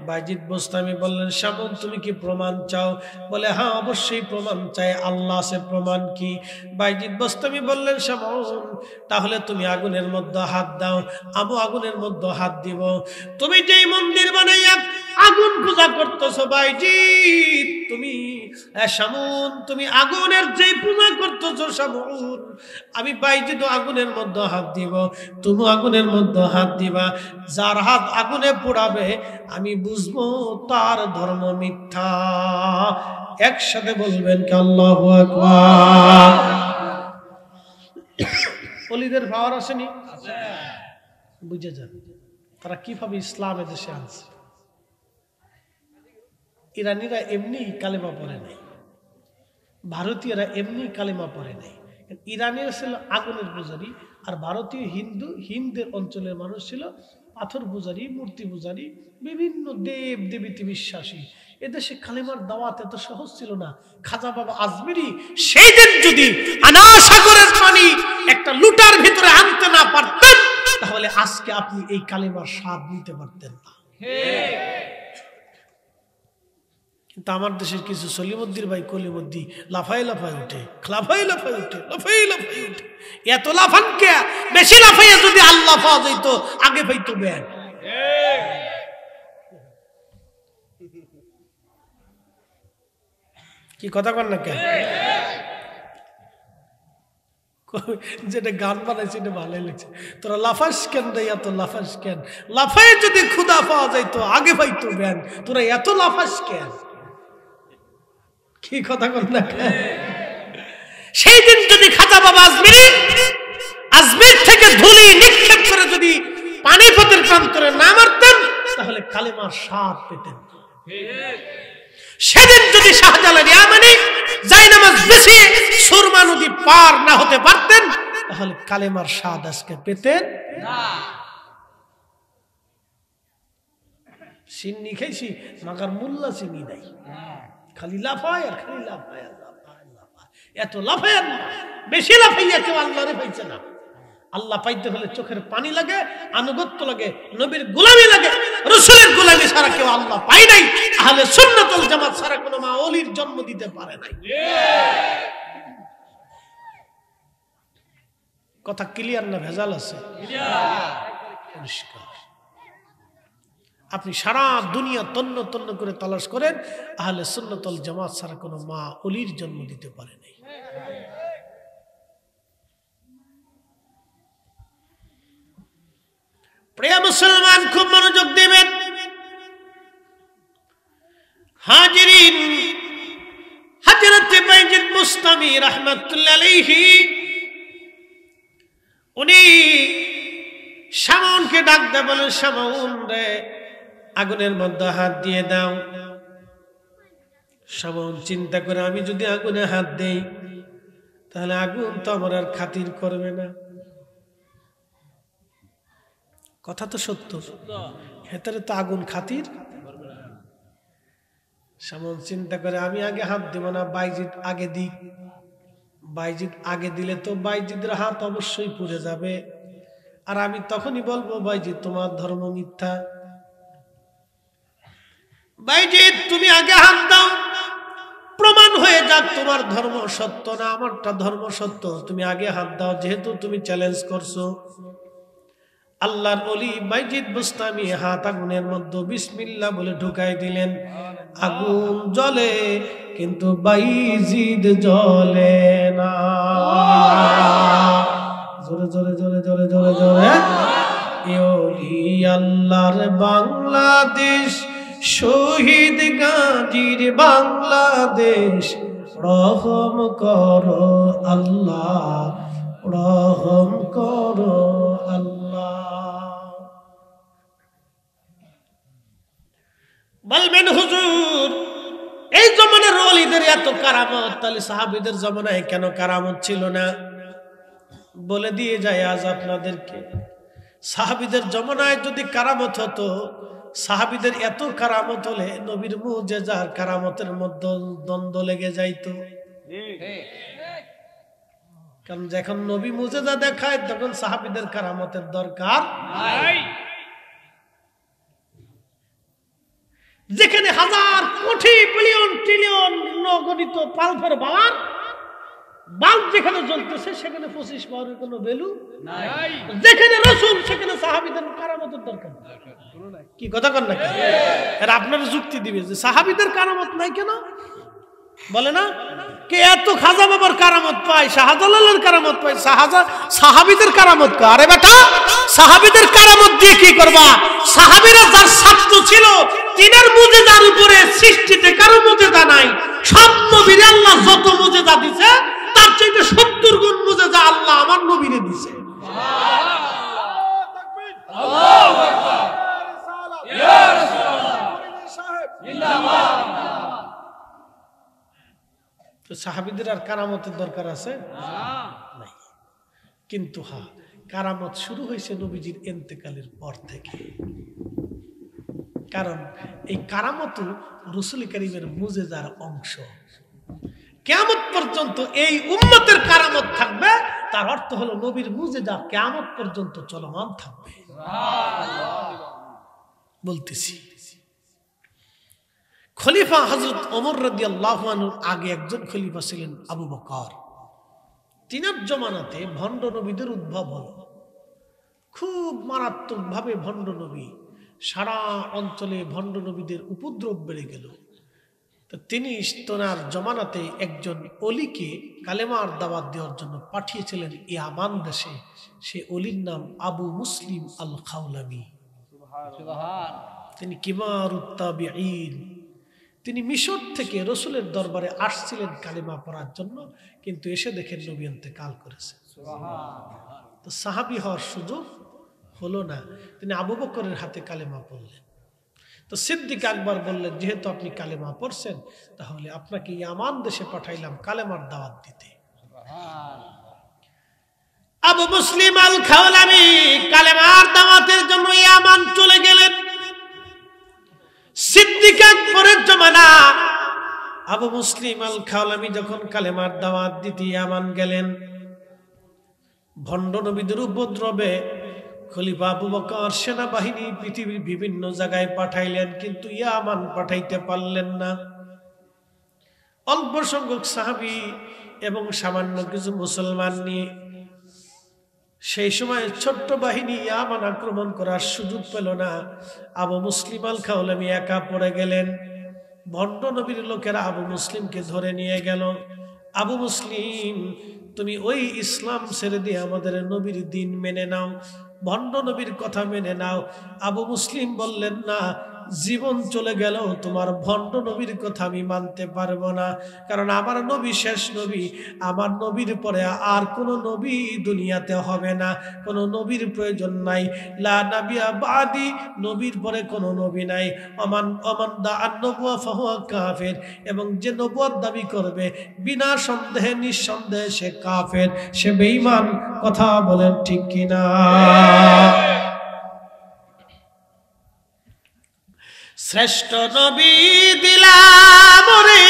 বাইজিদ বোস্তামি বললেন, শামন তুমি কি প্রমাণ চাও? বলে হ্যাঁ অবশ্যই প্রমাণ চাই, আল্লাহ আছে, প্রমাণ কি? বাইজিদ বোস্তামি বললেন, শামন তাহলে তুমি আগুনের মধ্যে হাত দাও, আমি আগুনের মধ্যে হাত দিব। তুমি যেই মন্দির বানাইয়া আগুন পূজা করতেছো বাইজিদ, তুমি শামন তুমি আগুনের যেই পূজা করতেছো শামন, আমি বাইজিদ আগুনের মধ্যে হাত দিব, তুমি আগুনের মধ্যে হাত দিবা। যার হাত আগুনে পোড়াবে আমি বুঝবো তার ধর্ম মিথ্যা। একসাথে বলবেন কি আল্লাহু আকবার। ওলিদের পাওয়ার আসেনি? বুঝে যান তারা কিভাবে ইসলাম এদেশে আনছে। ইরানিরা এমনি কালেমা পড়ে নাই, ভারতীয়রা এমনি কালেমা পড়ে নাই। ইরানিরা ছিল আগুনের পূজারী, আর ভারতীয় হিন্দের অঞ্চলের মানুষ ছিল পাথর পূজারী, মূর্তি পূজারী, বিভিন্ন দেব দেবীতে বিশ্বাসী। এদেশে কালেমার দাওয়াত এত সহজ ছিল না। খাজা বাবা আজমিরি সেই দিন যদি আনা সাগরের পানি একটা লুটার ভিতরে আনতে না পারতেন, তাহলে আজকে আপনি এই কালেমার স্বাদ নিতে পারতেন না। কিন্তু আমার দেশের কিছু সলিমুদ্দির ভাই কলিমুদ্দি লাফাই লাফাই উঠে, লাফাই লাফাই উঠে, লাফাই লাফাই উঠে। এত লাফান কে? বেশি লাফাইয়া যদি আল্লাহ পাওয়া যাইত আগে পাইতো ব্যান। কি কথা কর না কে? যেটা গান বানাইছে এটা ভালোই লাগছে। তোরা লাফাস কেন রে, এত লাফাস কেন? লাফাই যদি খুদা পাওয়া যাইতো আগে পাইতো ব্যান, তোরা এত লাফাস কেন? কি কথা কর না? সেই দিন যদি খাজা বাবা আজমির থেকে ধুলি নিক্ষেপ করে যদি পানিপথের প্রান্তরে না মারতেন, তাহলে কালেমার স্বাদ পেতেন। সেদিন যদি শাহজালাল ইয়ামানি জায়নামাজ বিছিয়ে সুরমা নদী পার না হতে পারতেন, তাহলে কালেমার স্বাদ আজকে পেতেন না। সিন্নি খাইছি মাগার মোল্লা চিনি নাই, খালি লাফায় আর খালি লাফায় আর লাফায় লাফায়। এত লাফায় না, বেশি লাফাইয়া কেউ আল্লাহরে পাইছে না। আল্লাহ পাইতে হলে চোখের পানি লাগে, আনুগত্য লাগে, নবীর গোলামি লাগে, রাসূলের গোলামি ছাড়া কেউ আল্লাহ পায় নাই। আহলে সুন্নাত ওয়াল জামাত ছাড়া কোনো মা ওলির জন্ম দিতে পারে নাই। কথা ক্লিয়ার না ভেজাল আছে? পরিষ্কার। আপনি সারা দুনিয়া তন্ন তন্ন করে তালাশ করেন, আহলে সুন্নাত ওয়াল জামাত ছাড়া কোনো মা ওলির জন্ম দিতে পারে নাই। প্রিয় মুসলমান খুব মনোযোগ দিবেন। হাজিরিন, হযরত বাইজিদ বুস্তামি রাহমাতুল্লাহ আলাইহি উনি শামউনকে ডাক দেয়া বলেন, শামউন রে আগুনের মধ্যে হাত দিয়ে দাও। শামউন চিন্তা করে, আমি যদি আগুনে হাত দেই তাহলে আগুন তো আমার আর খাতির করবে না। কথা তো সত্য, হেতারে তো আগুন খাতির। সামন চিন্তা করে আমি আগে হাত দেব না, বাইজিৎ আগে দিক। বাইজিৎ আগে দিলে তো বাইজিদের হাত অবশ্যই পুড়ে যাবে, আর আমি তখনই বলবো বাইজিৎ তোমার ধর্ম মিথ্যা। বাইজিৎ তুমি আগে হাত দাও, প্রমাণ হয়ে যাক তোমার ধর্ম সত্য না আমারটা ধর্ম সত্য, তুমি আগে হাত দাও, যেহেতু তুমি চ্যালেঞ্জ করছো। আল্লাহর ওলি বাইজিদ বুস্তামি হাত আগুনের মধ্যে বিসমিল্লাহ বলে ঢুকাই দিলেন। আগুন জ্বলে কিন্তু বাইজিদ জ্বলে না। জোরে জোরে জোরে জোরে জোরে জোরে। ওলি আল্লাহর বাংলাদেশ, শহীদ গাজীর বাংলাদেশ, রহম করো আল্লাহ, রহম করো আল্লাহ। বলবেন হুজুর এই জমানার ওলিদের এত কারামত, তাহলে সাহাবীদের জমানায় কেন কারামত ছিল না? বলে দিয়ে যায় আজ আপনাদেরকে, সাহাবীদের জমানায় যদি কারামত হতো, সাহাবীদের এত কারামত হলে নবীর মুজিজার কারামতের মধ্যে দ্বন্দ্ব লেগে যাইতো। কারণ যখন নবী মুজিজা দেখায় তখন সাহাবীদের কারামতের দরকার নাই। যেখানে হাজার কোটি বিলিয়ন ট্রিলিয়ন নগণিত পাল্পের বাবার বাল্ব যেখানে জ্বলতেছে সেখানে 25 পাওয়ারের কোনো ভ্যালু নাই। যেখানে রাসূল সেখানে সাহাবীদের কারামতের দরকার কি কথা কন না? আর আপনারা যুক্তি দিবে যে সাহাবীদের কারামত নাই কেন, বলে না কে এত খাজা বাবার কারামত পায়, শাহজালালের কারামত পায়, সাহাবীদের কারামত কা? আরে বেটা সাহাবীদের কারামত দিয়ে কি করবা? সাহাবীরা যার ছাত্র ছিল তিনার মুজিজার উপরে সৃষ্টিতে কারো মুজিজা নাই। সব নবীরে আল্লাহ যত মুজিজা দিয়েছে তার চাইতে 70 গুণ মুজিজা আল্লাহ আমার নবীরে দিয়েছে। আল্লাহু আকবার, ইয়া রাসূলুল্লাহ সাহেব জিন্দাবাদ। তো সাহাবীদের আর কারামতের দরকার আছে নাই। কিন্তু হ্যাঁ, কারামত শুরু হয়েছে নবীজির ইন্তেকালের পর থেকে। কারণ এই কারামত রাসূল কারীমের মুজিজার অংশ। কিয়ামত পর্যন্ত এই উম্মতের কারামত থাকবে, তার অর্থ হলো নবীর মুজিজা কিয়ামত পর্যন্ত চলমান থাকবে। বলতেছি খলিফা হযরত ওমর রাদিয়াল্লাহু আনহুর আগে একজন খলিফা ছিলেন আবু বকর। তিনার জমানাতে ভণ্ড নবীদের উদ্ভব হলো, খুব মারাত্মকভাবে ভণ্ড নবী, সারা অঞ্চলে ভণ্ড নবীদের উপদ্রব বেড়ে গেল। তো তিনি তোনার জমানাতে একজন অলিকে কালেমার দাওয়াত দেওয়ার জন্য পাঠিয়েছিলেন ইয়ামান দেশে। সে অলির নাম আবু মুসলিম আল খাওলামি। তিনি কিবারুত তাবিঈন। তিনি মিশর থেকে রাসূলের দরবারে আসছিলেন কালেমা পড়ার জন্য, কিন্তু এসে দেখেন নবী ইন্তেকাল করেছে। তো সাহাবী হওয়ার সুযোগ হলো না, তিনি আবু বকরের হাতে কালেমা পড়লেন। তো সিদ্দিক আকবর বললেন, যেহেতু আপনি কালেমা পড়ছেন তাহলে আপনাকে ইয়ামান দেশে পাঠাইলাম কালেমার দাওয়াত দিতে। আবু মুসলিম আল খাওলামি কালেমার দাওয়াতের জন্য ইয়ামান চলে গেলেন। সিদ্দিক আকবরের জমানা, আবু মুসলিম আল খাওলামি যখন কালেমার দাওয়াত দিতে ইয়ামান গেলেন, ভণ্ড নবীদের উপদ্রবে খলিফা আবু বকর সেনাবাহিনী পৃথিবীর বিভিন্ন জায়গায় পাঠাইলেন, কিন্তু ইয়ামান পাঠাইতে পারলেন না। অল্প সংখ্যক সাহাবী এবং সামান্য কিছু মুসলমান নিয়ে সেই সময় ছোট্ট বাহিনী ইয়ামান আক্রমণ করার সুযোগ পেল না। আবু মুসলিম আল খাওলামি একা পড়ে গেলেন। ভণ্ড নবীর লোকেরা আবু মুসলিমকে ধরে নিয়ে গেল। আবু মুসলিম, তুমি ওই ইসলাম ছেড়ে দিয়ে আমাদের নবীর দিন মেনে নাও, ভণ্ড নবীর কথা মেনে নাও। আবু মুসলিম বললেন, না, জীবন চলে গেল তোমার ভণ্ড নবীর কথা আমি মানতে পারবো না, কারণ আমার নবী শেষ নবী, আমার নবীর পরে আর কোনো নবী দুনিয়াতে হবে না, কোনো নবীর প্রয়োজন নাই। লা নাবিয়া বাদি, নবীর পরে কোনো নবী নাই। অমান দা আন-নবুওয়া ফাহুয়া কাফির, এবং যে নবুয়ত দাবি করবে বিনা সন্দেহে নিঃসন্দেহে সে কাফের, সে বেঈমান। কথা বলেন ঠিক কিনা? শ্রেষ্ঠ নবী দিলাম রে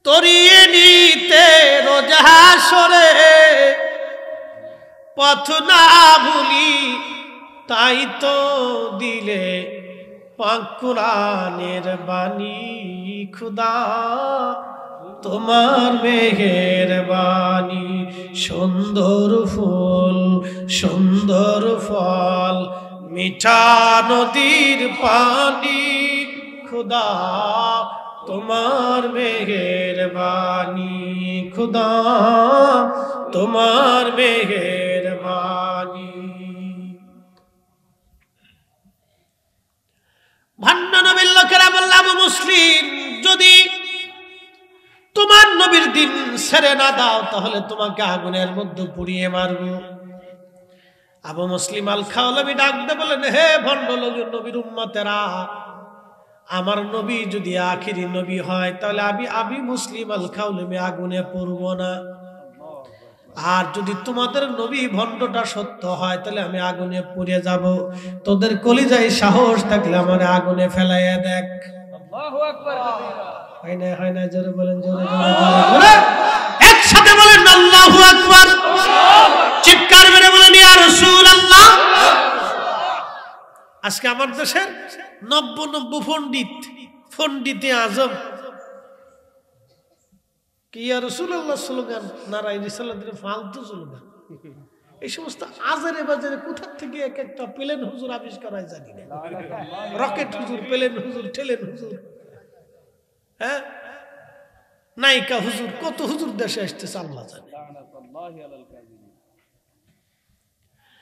তরিয়ে নিতে রোজা হাসরে পথ না ভুলি তাই তো দিলে পাক কুরআনের বাণী খুদা তোমার মেহেরবানি সুন্দর ফুল সুন্দর ফল মিঠা নদীর পানি খুদা তোমার মেহেরবানি খুদা তোমার মেহেরবানি। ভণ্ড নবীর লোকেরা বলল আবু মুসলিম যদি তোমার নবীর দিন ছেড়ে না দাও তাহলে তোমাকে আগুনের মধ্যে পুড়িয়ে মারব। আবু মুসলিম আল খাওলামি ডাকতে বলেন হে ভণ্ড নবীর উম্মতেরা আমার নবী যদি আখিরি নবী হয় তাহলে আমি মুসলিম আল খাওলামি আগুনে পড়ব না, আর যদি তোমাদের নবী ভণ্ডটা সত্য হয় তাহলে আমি আগুনে পুড়ে যাব। তোদের কলিজায় সাহস থাকলে আমার আগুনে ফেলাইয়া দেখ। আল্লাহু আকবার। হয় না জোরে বলেন, জোরে জোরে একসাথে বলেন আল্লাহু আকবার, চিৎকার মেরে বলেন ইয়া রাসূলুল্লাহ। আজকে আমার দেশের ৯০ পণ্ডিতে আজম কি ইয়া রাসূলুল্লাহ স্লোগান, নারায়ে রিসালাতের ফালতু স্লোগান। এই সমস্ত আজারে বাজারে কোথা থেকে এক একটা প্লেন হুজুর আবিষ্কার হয় জানি না। রকেট হুজুর, প্লেন হুজুর, ঠেলেন হুজুর, হ্যাঁ নায়িকা হুজুর, কত হুজুর দেশে আসতেছে আল্লাহ জানে।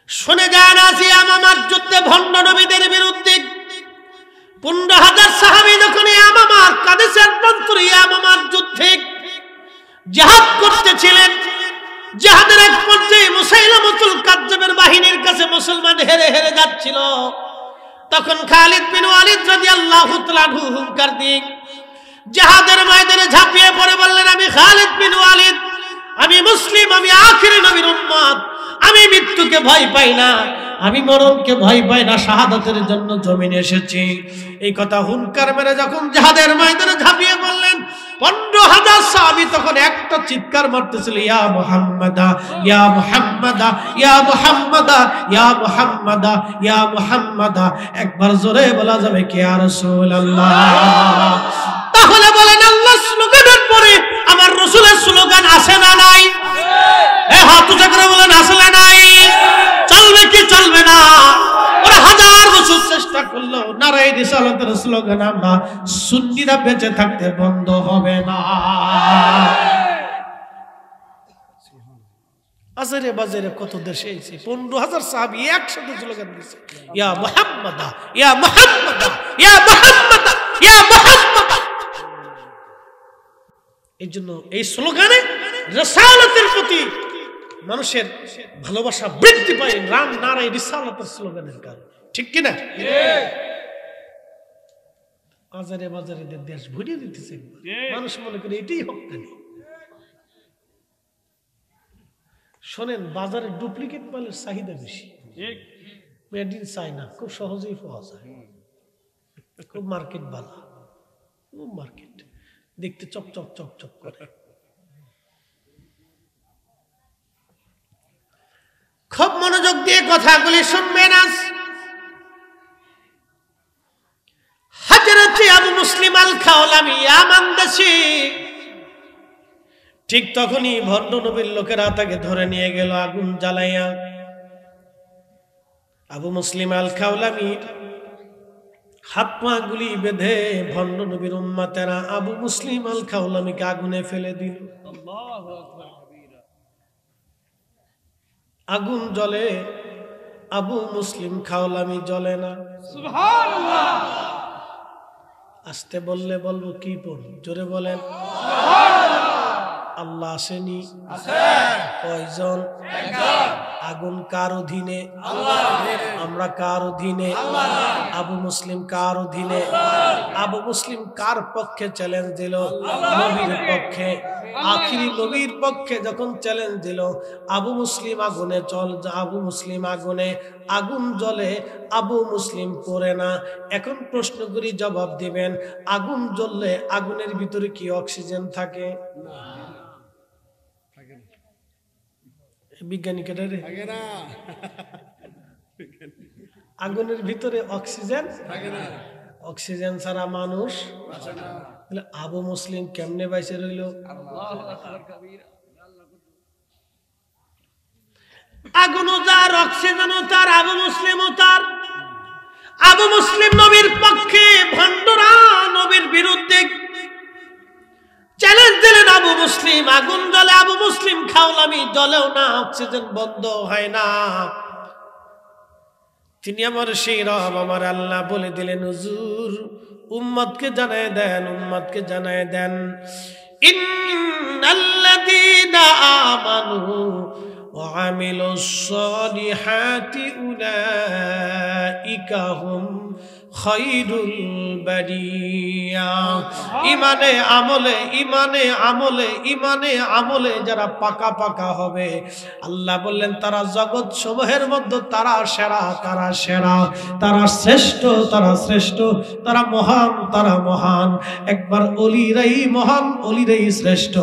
শুনে যান আজি আমামার যুদ্ধে ভণ্ড নবীদের বিরুদ্ধে ১৫,০০০ সাহাবী যখন আমামার কাদেশের প্রান্তরে আমামার যুদ্ধে জিহাদ করতেছিলেন, জিহাদের এক পর্যায়ে মুসাইলামাতুল কাজ্জাবের বাহিনীর কাছে মুসলমান হেরে হেরে যাচ্ছিল। তখন খালিদ বিন ওয়ালিদ রাদিয়াল্লাহু তাআলা আনহু হুঙ্কার দিয়ে জিহাদের ময়দানে ঝাঁপিয়ে পড়ে বললেন আমি খালিদ বিন ওয়ালিদ, আমি মুসলিম, আমি আখিরি নবীর উম্মত, আমি মৃত্যুকে ভয় পাই না, আমি মরণকে ভয় পাই না, শাহাদাতের জন্য জমিনে এসেছি। এই কথা হুঙ্কার মেরে যখন জিহাদের ময়দানে ঝাঁপিয়ে পড়লেন ১৫,০০০ সাহাবী তখন একটা চিৎকার মারতেছিল ইয়া মুহাম্মাদা ইয়া মুহাম্মাদা ইয়া মুহাম্মাদা ইয়া মুহাম্মাদা ইয়া মুহাম্মাদা। একবার জোরে বলা যাবে কি ইয়া রাসূলুল্লাহ? তাহলে বলেন আল্লাহর স্লোগানের পরে আমার রাসূলের স্লোগান আছে না নাই? হাত উঁচা করে বলেন আছে না নাই? চলবে কি চলবে না? ওরা ১০০০ বছর চেষ্টা করলো নারায়ে রিসালাতের স্লোগান আমরা সুন্নিরা বেঁচে থাকতে বন্ধ হবে না। আজরে বাজারে কত দেশে এসে ১৫,০০০ সাহাবী একসাথে স্লোগান দিয়েছে ইয়া মুহাম্মাদা ইয়া মুহাম্মাদা ইয়া মুহাম্মাদা ইয়া মুহাম্মাদা। এই জন্য এই স্লোগানে রিসালাতের প্রতি মানুষের ভালোবাসা বৃদ্ধি পায় রাম নারায়ে রিসালাতের স্লোগানের কারণে, ঠিক কিনা? আজারে বাজারে দেশ ভরিয়ে দিতেছে, মানুষ মনে করে এটাই হক্কানি। শোনেন, বাজারে ডুপ্লিকেট মালের চাহিদা বেশি, মেড ইন চায়না খুব সহজেই পাওয়া যায়, খুব মার্কেট বালা, খুব মার্কেট দেখতে চকচক চকচক করে। খুব মনোযোগ দিয়ে কথাগুলি শুনবেন। আজ হযরত আবু মুসলিম আল খাওলামি ইয়ামান দেশে, ঠিক তখনই ভণ্ড নবীর লোকেরা তাকে ধরে নিয়ে গেল আগুন জ্বালাইয়া। আবু মুসলিম আল খাওলামির হাত পা গুলি বেঁধে ভণ্ড নবীর উম্মতেরা আবু মুসলিম আল খাওলামিকে আগুনে ফেলে দিল। আগুন জ্বলে, আবু মুসলিম খাওলামি জ্বলে না। সুবহানাল্লাহ। আস্তে বললে বলবো কি পড়, জোরে বলেন সুবহানাল্লাহ। আল্লাহ আসেনি? আছে। কয়জন? একজন। আগুন কার অধীনে? আমরা কার অধীনে? আবু মুসলিম কার অধীনে? আবু মুসলিম কার পক্ষে চ্যালেঞ্জ দিল? নবীর পক্ষে। আখিরি নবীর পক্ষে যখন চ্যালেঞ্জ দিল, আবু মুসলিম আগুনে আবু মুসলিম আগুনে, আগুন জ্বলে, আবু মুসলিম পড়ে না। এখন প্রশ্ন করি, জবাব দিবেন, আগুন জ্বললে আগুনের ভিতরে কি অক্সিজেন থাকে? বিজ্ঞানীকে আগুনের ভিতরে অক্সিজেন থাকে না। অক্সিজেন ছাড়া মানুষ আবু মুসলিম কেমনে বাইসে রইল? আগুনও তার, অক্সিজেনও তার, আবু মুসলিমও তার। আবু মুসলিম নবীর পক্ষে, ভণ্ডরা নবীর বিরুদ্ধে চ্যালেঞ্জ দিলেন। আবু মুসলিম আগুন জ্বলে, আবু মুসলিম খাওলামি জ্বলেও না, অক্সিজেন বন্ধ হয় না। তিনি আমার সেই রব, আমার আল্লাহ বলে দিলেন, হুজুর উম্মতকে জানায় দেন, উম্মতকে জানায় দেন, ইন্নাল্লাযীনা আমানু ওয়া আমিলুস সালিহাতি উলাইকা হুম খায়রুল বারিয়া। ইমানে আমলে, ইমানে আমলে, ইমানে আমলে যারা পাকা পাকা হবে, আল্লাহ বললেন তারা জগৎ সমূহের মধ্যে তারা সেরা, তারা সেরা, তারা শ্রেষ্ঠ, তারা শ্রেষ্ঠ, তারা মহান, তারা মহান। একবার অলিরাই মহান, অলিরাই শ্রেষ্ঠ।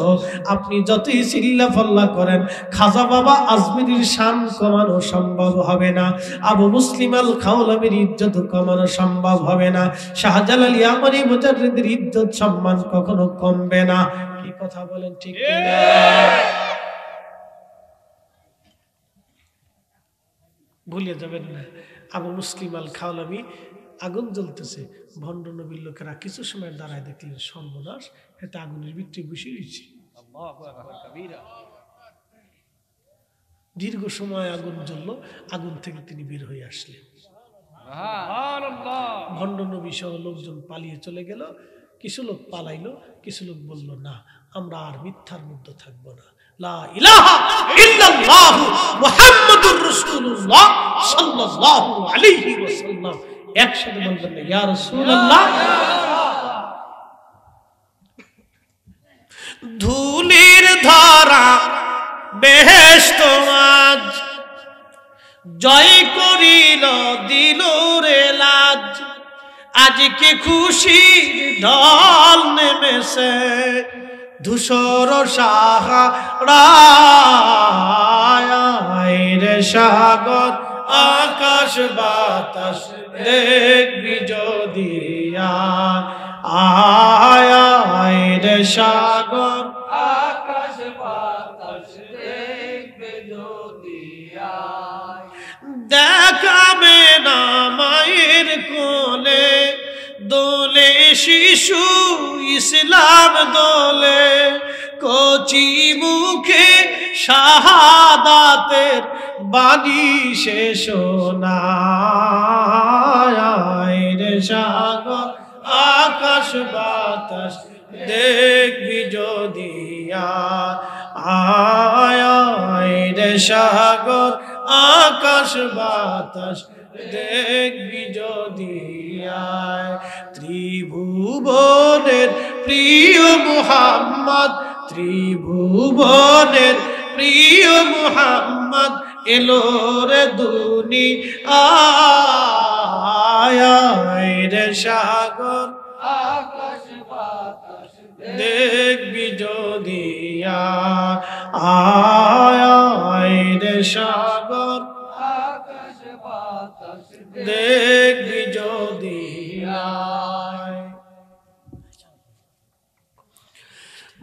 আপনি যতই চিল্লা ফাল্লা করেন, খাজা বাবা আজমিরির শান কমানো সম্ভব হবে না, আবু মুসলিম আল খাওলামির ইজ্জত কমানো সম্ভব হবে না, শাহজালাল ইয়ামানি মুজাদ্দিদের ইজ্জত সম্মান কখনো কমবে না। কি কথা বলেন ঠিক কিনা? ভুলে যাবেন না, আবু মুসলিম আল খাওলামি আগুন জ্বলতেছে, ভণ্ড নবীর লোকেরা কিছু সময় দাঁড়ায় দেখলেন সর্বনাশ, এটা আগুনের ভিতরে বসে রয়েছে। দীর্ঘ সময় আগুন জ্বলল, আগুন থেকে তিনি বের হয়ে আসলেন। ভণ্ড নবী সহ লোকজন পালিয়ে চলে গেল। কিছু লোক পালাইলো, কিছু লোক বলল না, আমরা আর মিথ্যার মধ্যে থাকবো না, লা ইলাহা ইল্লাল্লাহ মুহাম্মাদুর রাসূলুল্লাহ সাল্লাল্লাহু আলাইহি ওয়াসাল্লাম। একসাথে বলবেন না, ইয়া রাসূলুল্লাহ। ধুলির ধারা বেহেশত আজ জয় করিল দিল রে লাজ, আজকে খুশির ঢল নেমেছে ধূসর সাহারায় রে সাগর আকাশ বাতাস দেখবি যদি আয় রে সাগর আকাশ বাতাস দেখবে যদি দেখাবে না মায়ের কোলে দোলে শিশু ইসলাম দোলে, কচি মুখে শাহাদাতের বাণী সে শোনায় রে সাগর আকাশ বাতাস দেখবি যদি আয় রে সাগর আকাশ বাতাস দেখবি যদি আয়। ত্রিভুবনের প্রিয় মুহাম্মদ, ত্রিভুবনের প্রিয় মুহাম্মদ এলো রে দুনিয়ায় রে সাগর আকাশ বাতাস দেখবি যদি আয় রে সাগর আকাশ বাতাস দেখবি যদি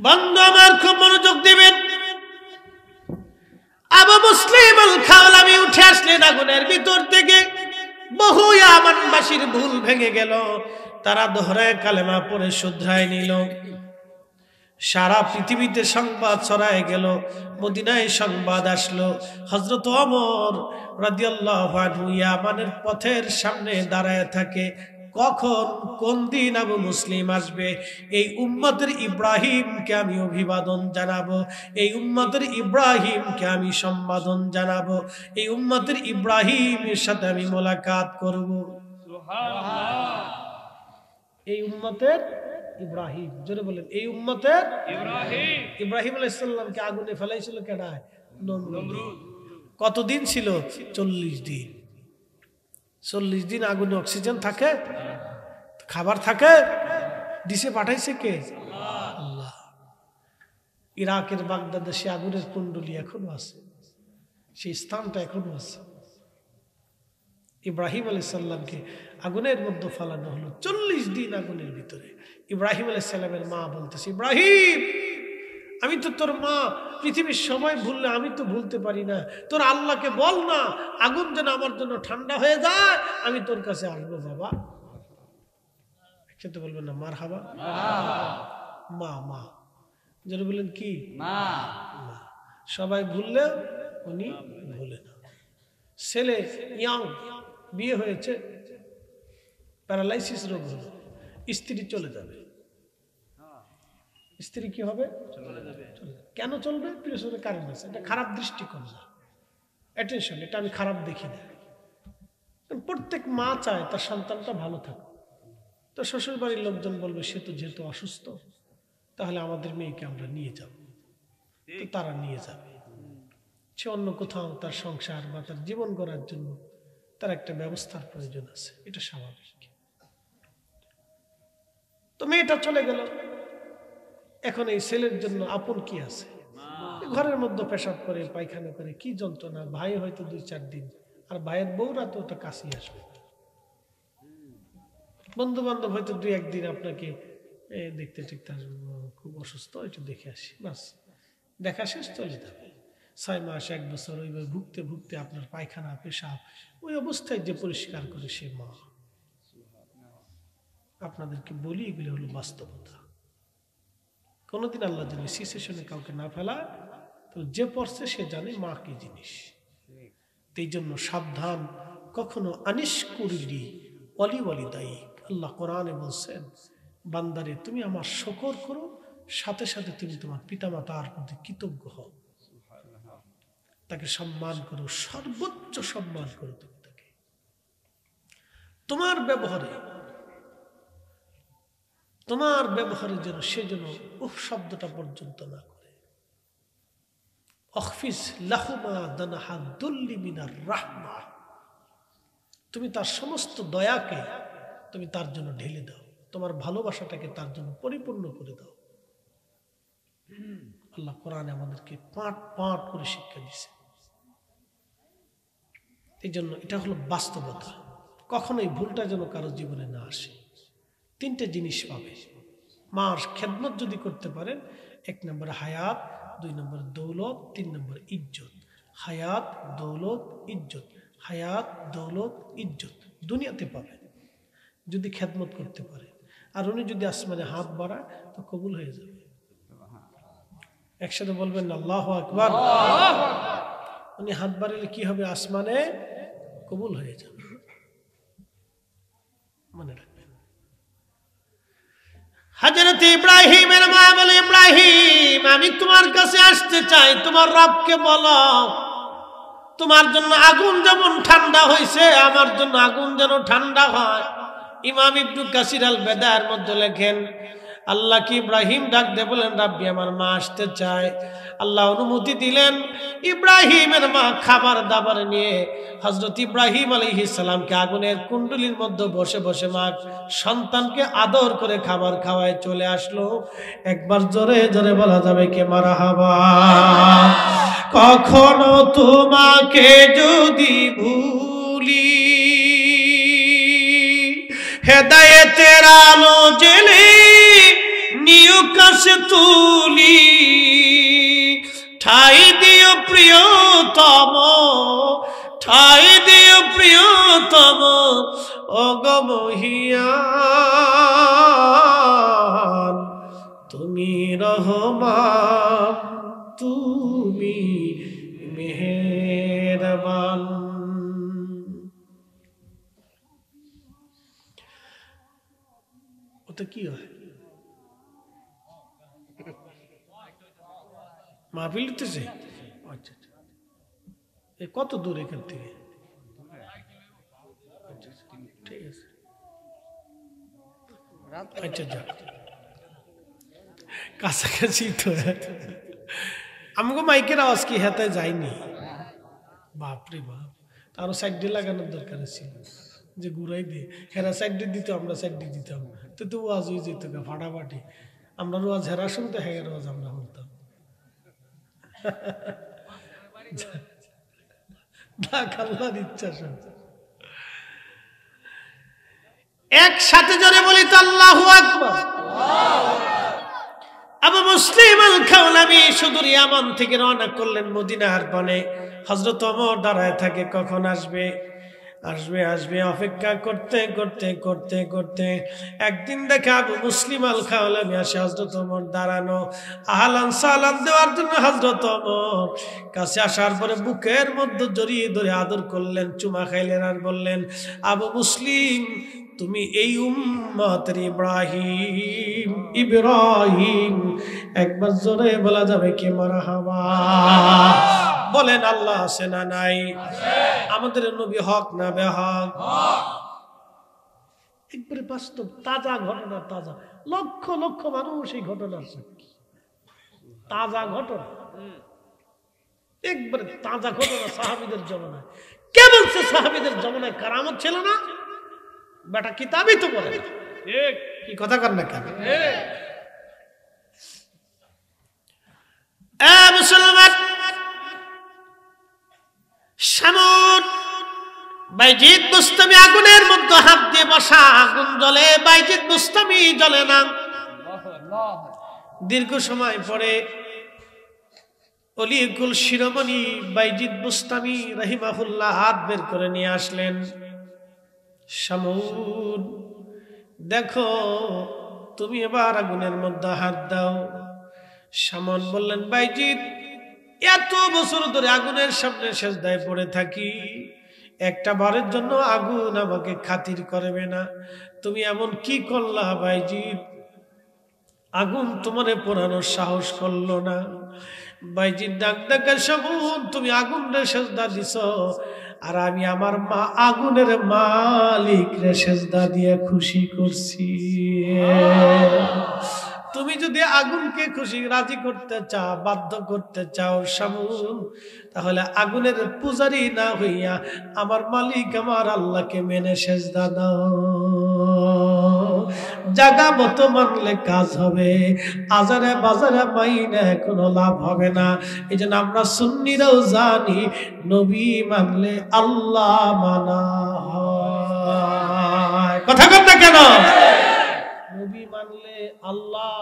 বন্ধু আমার খুব মনোযোগ দিবেন। আবু মুসলিম আল খাওলামি উঠে আসলেন আগুনের ভিতর থেকে। বহু ইয়ামানবাসীর ভুল ভেঙে গেল, তারা দোহরায় কালেমা পড়ে শুধরায় নিল। সারা পৃথিবীতে সংবাদ ছড়ায় গেল, মদিনায় সংবাদ আসলো। হযরত ওমর রাদিয়াল্লাহু আনহু ইয়ামানের পথের সামনে দাঁড়ায় থাকে, কখন কোন দিন আবু মুসলিম আসবে, এই উম্মতের ইব্রাহিমকে আমি অভিবাদন জানাবো, এই উম্মতের ইব্রাহিমকে আমি সম্বোধন জানাবো, এই উম্মতের ইব্রাহিমের সাথে আমি মোলাকাত করব। সুবহানাল্লাহ। এই উম্মতের ইব্রাহিম, জোরে বলেন, এই উম্মতের ইব্রাহিম। ইব্রাহিম আলাইহিস সালামকে আগুনে ফেলাইছিল কেডা? নমরুদ। কতদিন ছিল? 40 দিন। 40 দিন আগুনে অক্সিজেন থাকে, খাবার থাকে, দিশে পাঠাইছে কে? আল্লাহ। ইরাকের বাগদাদে সে আগুনের কুণ্ডলী এখনো আছে, সেই স্থানটা এখনো আছে। ইব্রাহিম আলাইহিস সালামকে আগুনের মধ্যে ফেলানো হলো 40 দিন আগুনের ভিতরে। ইব্রাহিম আলাইহিস সালামের মা বলতেছে, ইব্রাহিম আমি তো তোর মা, পৃথিবীর সবাই ভুললে আমি তো ভুলতে পারি না, তোর আল্লাহকে বল না আগুন যেন আমার জন্য ঠান্ডা হয়ে যায়, আমি তোর কাছে আসবো বাবা। একসাথে বলবেন না মারহাবা? মা মা যেন বলেন কি মা। সবাই ভুললে উনি ভুলে না। ছেলে ইয়াং, বিয়ে হয়েছে, প্যারালাইসিস রোগ হলো, স্ত্রী চলে যাবে। স্ত্রী কি হবে? চলে যাবে। কেন চলবে? পিছনে কারণ আছে। এটা খারাপ দৃষ্টিকোণ না, অ্যাটেনশন, এটা আমি খারাপ দেখি না। প্রত্যেক মা চায় তার সন্তানটা ভালো থাকুক। তো শ্বশুর বাড়ির লোকজন বলবে সে তো যেহেতু অসুস্থ, তাহলে আমাদের মেয়েকে আমরা নিয়ে যাব। তো তারা নিয়ে যাবে, সে অন্য কোথাও তার সংসার বা তার জীবন গড়ার জন্য তার একটা ব্যবস্থার প্রয়োজন আছে, এটা স্বাভাবিক। তো মেয়েটা চলে গেল, এখন এই ছেলের জন্য আপন কি আছে? ঘরের মধ্যে পেশাব করে, পায়খানা করে, কি যন্ত্রণা। ভাই হয়তো 2-4 দিন, আর ভাইয়ের বউরা তো ওটা কাছেই আসবে। বন্ধু বান্ধব হয়তো 2-1 দিন আপনাকে দেখতে টেকতে আসবে, খুব অসুস্থ, একটু দেখে আসি, বাস, দেখা শেষ, চলে যাবে। 6 মাস 1 বছর ওইভাবে ভুগতে ভুগতে আপনার পায়খানা পেশাব ওই অবস্থায় যে পরিষ্কার করে সে মা। আপনাদেরকে বলি এগুলো হলো বাস্তবতা। কোনোদিন আল্লাহ জানে সিচুয়েশনে কাউকে না ফেলা, তো যে পড়ছে সে জানে মা কি জিনিস। এই জন্য সাবধান, কখনো আনিস করলি ওয়ালি ওয়ালি দায়ী। আল্লাহ কোরআনে বলছেন, বান্দারে তুমি আমার শুকর করো, সাথে সাথে তুমি তোমার পিতামাতার প্রতি কৃতজ্ঞ হও, তাকে সম্মান করো, সর্বোচ্চ সম্মান করো। তুমি তাকে তোমার ব্যবহারে যেন সে যেন উফ শব্দটা পর্যন্ত না করে। অখফিস লাহুমা দানাহা দুল্লি মিনার রাহমা, তুমি তার সমস্ত দয়াকে তুমি তার জন্য ঢেলে দাও, তোমার ভালোবাসাটাকে তার জন্য পরিপূর্ণ করে দাও। আল্লাহ কোরআনে আমাদেরকে পাঠ পাঠ করে শিক্ষা দিছে। এই জন্য এটা হলো বাস্তবতা। কখনো এই ভুলটা যেন কারো জীবনে না আসে। 3টে জিনিস পাবে। মার খেদমত যদি করতে পারেন, 1 নম্বর হায়াত, 2 নম্বর দৌলত, 3 নম্বর ইজ্জত। হায়াত, দৌলত, ইজ্জত। হায়াত, দৌলত, ইজ্জত দুনিয়াতে পাবেন যদি খেদমত করতে পারে। আর উনি যদি আসমানে হাত বাড়ায় তো কবুল হয়ে যাবে। একসাথে বলবেন আল্লাহু আকবার। উনি হাত বাড়ালে কি হবে? আসমানে কবুল হয়ে যাবে, মনে রাখবেন। হযরত ইব্রাহিমের মা বলে, ইব্রাহিম আমি তোমার কাছে আসতে চাই, তোমার রবকে বলো তোমার জন্য আগুন যেমন ঠান্ডা হয়েছে আমার জন্য আগুন যেন ঠান্ডা হয়। ইমাম ইবনে কাসির আল বেদায়ের মধ্যে লেখেন, আল্লাহ কি ইব্রাহিম ডাক দিয়ে বলেন, রাব্বি আমার মা আসতে চায়। আল্লাহ অনুমতি দিলেন। ইব্রাহিমের মা খাবার দাবার নিয়ে হযরত ইব্রাহিম আলাইহিস সালামকে আগুনের কুণ্ডলীর মধ্যে বসে বসে মা সন্তানকে আদর করে খাবার খাওয়ায় চলে আসলো। একবার জোরে জোরে বলা যাবে কে মারহাবা। কখনো তোমাকে যদি ভুলি, হেদায়েতের আলো জেলে নিউ কাছে তুলি, ঠাই দিও প্রিয়তম, ঠাই দিও প্রিয়তম, ওগো মহিয়ান তুমি রহমান, তুমি মেহেরবান। এতে কি হয়? মাহফিল হতেছে? আচ্ছা আচ্ছা। এ কত দূর এখান থেকে? ঠিক আছে, আচ্ছা যাক, কাছাকাছি তো। আমাকে মাইকের আওয়াজ কি হেতে যায়নি? বাপরে বাপ, আরো সাইড দিয়ে লাগানোর দরকার ছিল, যে ঘুরাই দিয়ে হেরা সাইড দিয়ে দিত, আমরা সাইড দিয়ে দিতাম, তো তো ওয়াজ হয়ে যেত ফাটাফাটি। আমরা ওয়াজ হেরা শুনতে, হের ওয়াজ আমরা শুনতাম। আল্লাহর ইচ্ছা সব। একসাথে জোরে বলি তো আল্লাহু আকবার। আবু মুসলিম আল খাওলামি সুদূর ইয়ামান থেকে রওনা করলেন মদিনার পানে। হযরত ওমর দাঁড়ায় থাকে, কখন আসবে আসবে আসবে, অপেক্ষা করতে করতে করতে করতে একদিন দেখে আবু মুসলিম আল খাওলামি আসে, হযরত ওমর দাঁড়ানো। আহলান সালাম দেওয়ার জন্য হযরত ওমর কাছে আসার পরে বুকের মধ্যে জড়িয়ে ধরে আদর করলেন, চুমা খাইলেন আর বললেন, আবু মুসলিম, তুমি এই উম্মতের ইব্রাহিম। ইব্রাহিম একবার জোরে বলা যাবে কি মারহাবা? বলেন আল্লাহ আছে না নাই? আমাদের নবী হক না বেহক? একবারে বাস্তব তাজা ঘটনা, তাজা, লক্ষ লক্ষ মানুষ এই ঘটনার সাক্ষী। তাজা ঘটনা, একবারে তাজা ঘটনা সাহাবীদের জমানায়। কে বলছে সাহাবীদের জমানায় কারামত ছিল না? বেটা কিতাবই তো বলে। কি কথা কর না কেন? মুসলমান, শামুন বাইজিদ বুস্তামি আগুনের মধ্যে হাত দিয়ে বসা, আগুন জ্বলে, বাইজিদ বুস্তামি জ্বলে না। দীর্ঘ সময় পরে অলিকুল শিরোমণি বাইজিদ বুস্তামি রাহিমাহুল্লাহ হাত বের করে নিয়ে আসলেন। শামুন, দেখো তুমি এবার আগুনের মধ্যে হাত দাও। শামুন বললেন, বাইজিদ, এত বছর ধরে আগুনের সামনে সেজদায় পড়ে থাকি, একটা বারের জন্য আগুন আমাকে খাতির করবে না? তুমি এমন কি করলা বাইজিদ, আগুন তোমারে পোড়ানোর সাহস করলো না? বাইজিদ ডাক ডাকা, শামুন, তুমি আগুনের সেজদা দিছ, আর আমি আমার মা আগুনের মালিক রে সেজদা দিয়ে খুশি করছি। তুমি যদি আগুনকে খুশি রাজি করতে চাও, বাধ্য করতে চাও শামুন, তাহলে আগুনের পূজারি না হইয়া আমার মালিক আমার আল্লাহকে মেনে সেজদা দাও। জায়গা মতো মানলে কাজ হবে, আজারে বাজারে মাইনে কোনো লাভ হবে না। এই জন্য আমরা সুন্নিরাও জানি, নবী মানলে আল্লাহ মানা হয়। কথা কথা কেন? নবী মানলে আল্লাহ।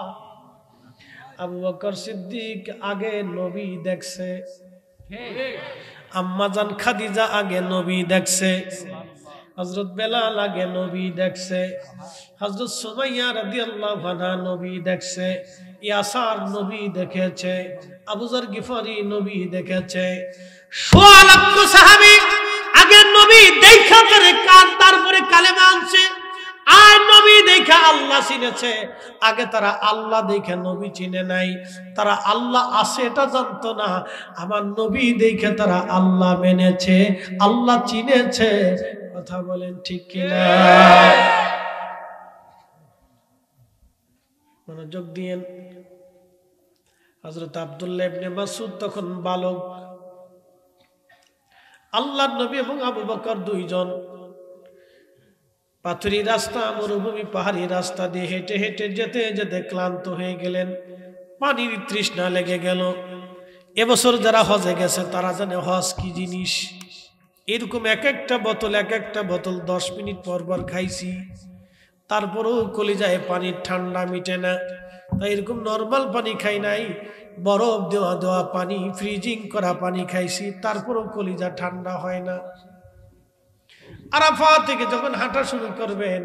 আবু বকর সিদ্দিক আগে নবী দেখছে, আম্মা জান খাদিজা আগে নবী দেখছে, হযরত বেলাল আগে নবী দেখছে, হযরত সুমাইয়া রাদিয়াল্লাহু আনহা নবী দেখছে, ইয়াসার নবী দেখেছে, আবু যর গিফারি নবী দেখেছে। সোয়া লক্ষ সাহাবী আগে নবী দেখা করে তারপরে কালেমা আনছে। আর নবী দেখা আল্লাহ চিনেছে। আগে তারা আল্লাহ দেখে নবী চিনে নাই, তারা আল্লাহ আছে এটা জানতো না। আমার নবী দেখে তারা আল্লাহ মেনেছে, আল্লাহ চিনেছে। কথা বলেন ঠিক কিনা? মনোযোগ দিয়েন। হযরত আব্দুল্লাহ ইবনে মাসউদ তখন বালক। আল্লাহর নবী এবং আবু বকর দুইজন পাথুরি রাস্তা, মরুভূমি পাহাড়ি রাস্তা দিয়ে হেঁটে হেঁটে যেতে যেতে ক্লান্ত হয়ে গেলেন। পানির তৃষ্ণা লেগে গেল। এবছর যারা হজে গেছে তারা জানে হজ কি জিনিস। এরকম এক একটা বোতল 10 মিনিট পর পর খাইছি, তারপরেও কলিজায় পানির ঠান্ডা মিটে না। তাই এরকম নর্মাল পানি খাই নাই, বরফ দেওয়া দেওয়া পানি, ফ্রিজিং করা পানি খাইছি, তারপরেও কলিজা ঠান্ডা হয় না। আরাফা থেকে যখন হাঁটা শুরু করবেন,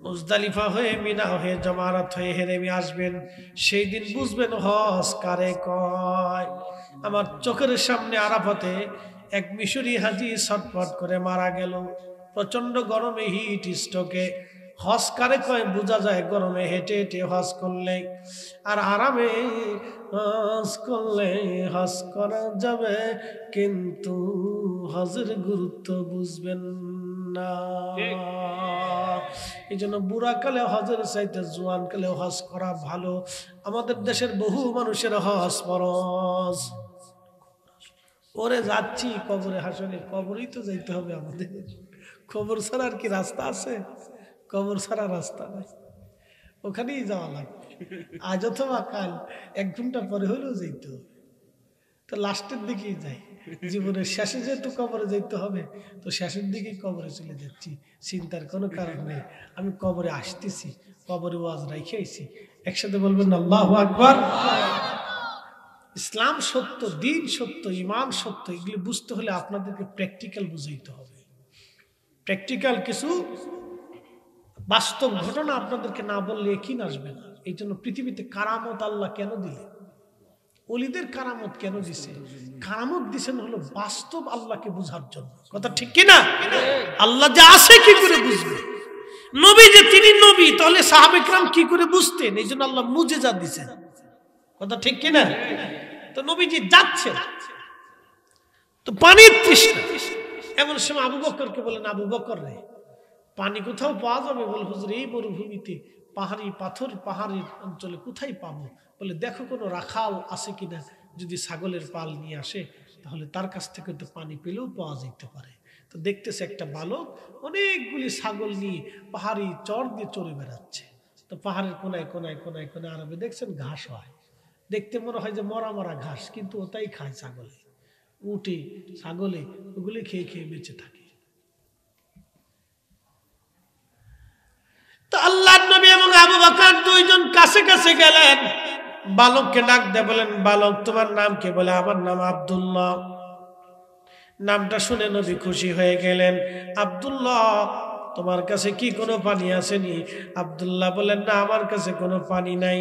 মুজদালিফা হয়ে মিনা হয়ে জমারাত হয়ে হেরেমি আসবেন, সেই দিন বুঝবেন হজ কারে কয়। আমার চোখের সামনে আরাফাতে এক মিশরি হাজি ছটফট করে মারা গেল। প্রচন্ড গরমে হিট স্ট্রোকে হজ কারে কয় বোঝা যায় গরমে হেঁটে হেঁটে হজ করলে, আর আরামে হজ করলে হজ করা যাবে, কিন্তু হজের গুরুত্ব বুঝবেন না। এই জন্য বুড়াকালে হজের চাইতে জোয়ানকালে হজ করা ভালো। আমাদের দেশের বহু মানুষের হজ ফরজ। ওরে যাচ্ছি কবরে হাসরে, কবরেই তো যাইতে হবে আমাদের, কবর ছাড়া আর কি রাস্তা আছে? কবর ছাড়া রাস্তা নাই, ওখানেই যাওয়া লাগবে। আজ অথবা কাল 1 ঘন্টা পরে হলেও যাইতে হবে। তো লাস্টের দিকেই যাই, জীবনের শেষে যেহেতু কবরে যাইতে হবে, তো শেষের দিকেই কবরে চলে যাচ্ছি, চিন্তার কোনো কারণ নেই। আমি কবরে আসতেছি, কবরে ওয়াজ রাইখে আইছি। একসাথে বলবেন আল্লাহু আকবার। ইসলাম সত্য, দিন সত্য, ইমান সত্য, এগুলি বুঝতে হলে আপনাদেরকে প্র্যাকটিক্যাল বুঝাইতে হবে। প্র্যাকটিক্যাল কিছু বাস্তব ঘটনা আপনাদেরকে না বললে একই আসবে না। এই জন্য পৃথিবীতে কারামত আল্লাহ কেন দিলেন? ওলিদের কারামত কেন দিছে? কারামত দিছেন হলো বাস্তব আল্লাহকে বুঝার জন্য। কথা ঠিক কিনা? আল্লাহ যে আছে কি করে বুঝবে? নবী যে তিনি নবী, তাহলে সাহাবে কেরাম কি করে বুঝতেন? এই জন্য আল্লাহ মুজেজা দিছেন। কথা ঠিক কিনা? তো নবীজি যাচ্ছেন, তো পানির তৃষ্ণা। এমন সময় আবু বকরকে বলেন, আবু বকর রে, পানি কোথাও পাওয়া যাবে? বলে হুজুর এই মরুভূমিতে পাহাড়ি পাথর, পাহাড়ি অঞ্চলে কোথায় পাবো? বলে দেখো কোনো রাখাল আছে কিনা, যদি ছাগলের পাল নিয়ে আসে তাহলে তার কাছ থেকে তো পানি পেলেও পাওয়া যেতে পারে। তো দেখতেছে একটা বালক অনেকগুলি ছাগল নিয়ে পাহাড়ি চর দিয়ে চড়ে বেড়াচ্ছে। তো পাহাড়ের কোনায় কোনায় কোনায় কোনায় আরবে দেখছেন ঘাস হয়, দেখতে মনে হয় যে মরা মরা ঘাস, কিন্তু ওটাই খায় ছাগলে, উঠে ছাগলে, ওগুলি খেয়ে খেয়ে বেঁচে থাকে। তো আল্লাহর নবী এবং আবু বকর দুইজন কাছে কাছে গেলেন, বালককে ডাক দিয়ে বলেন, বালক তোমার নাম কি? বলে আমার নাম আব্দুল্লাহ। নামটা শুনে নবী খুশি হয়ে গেলেন। আব্দুল্লাহ, তোমার কাছে কি কোনো পানি আসেনি? আব্দুল্লাহ বলেন, না আমার কাছে কোনো পানি নাই।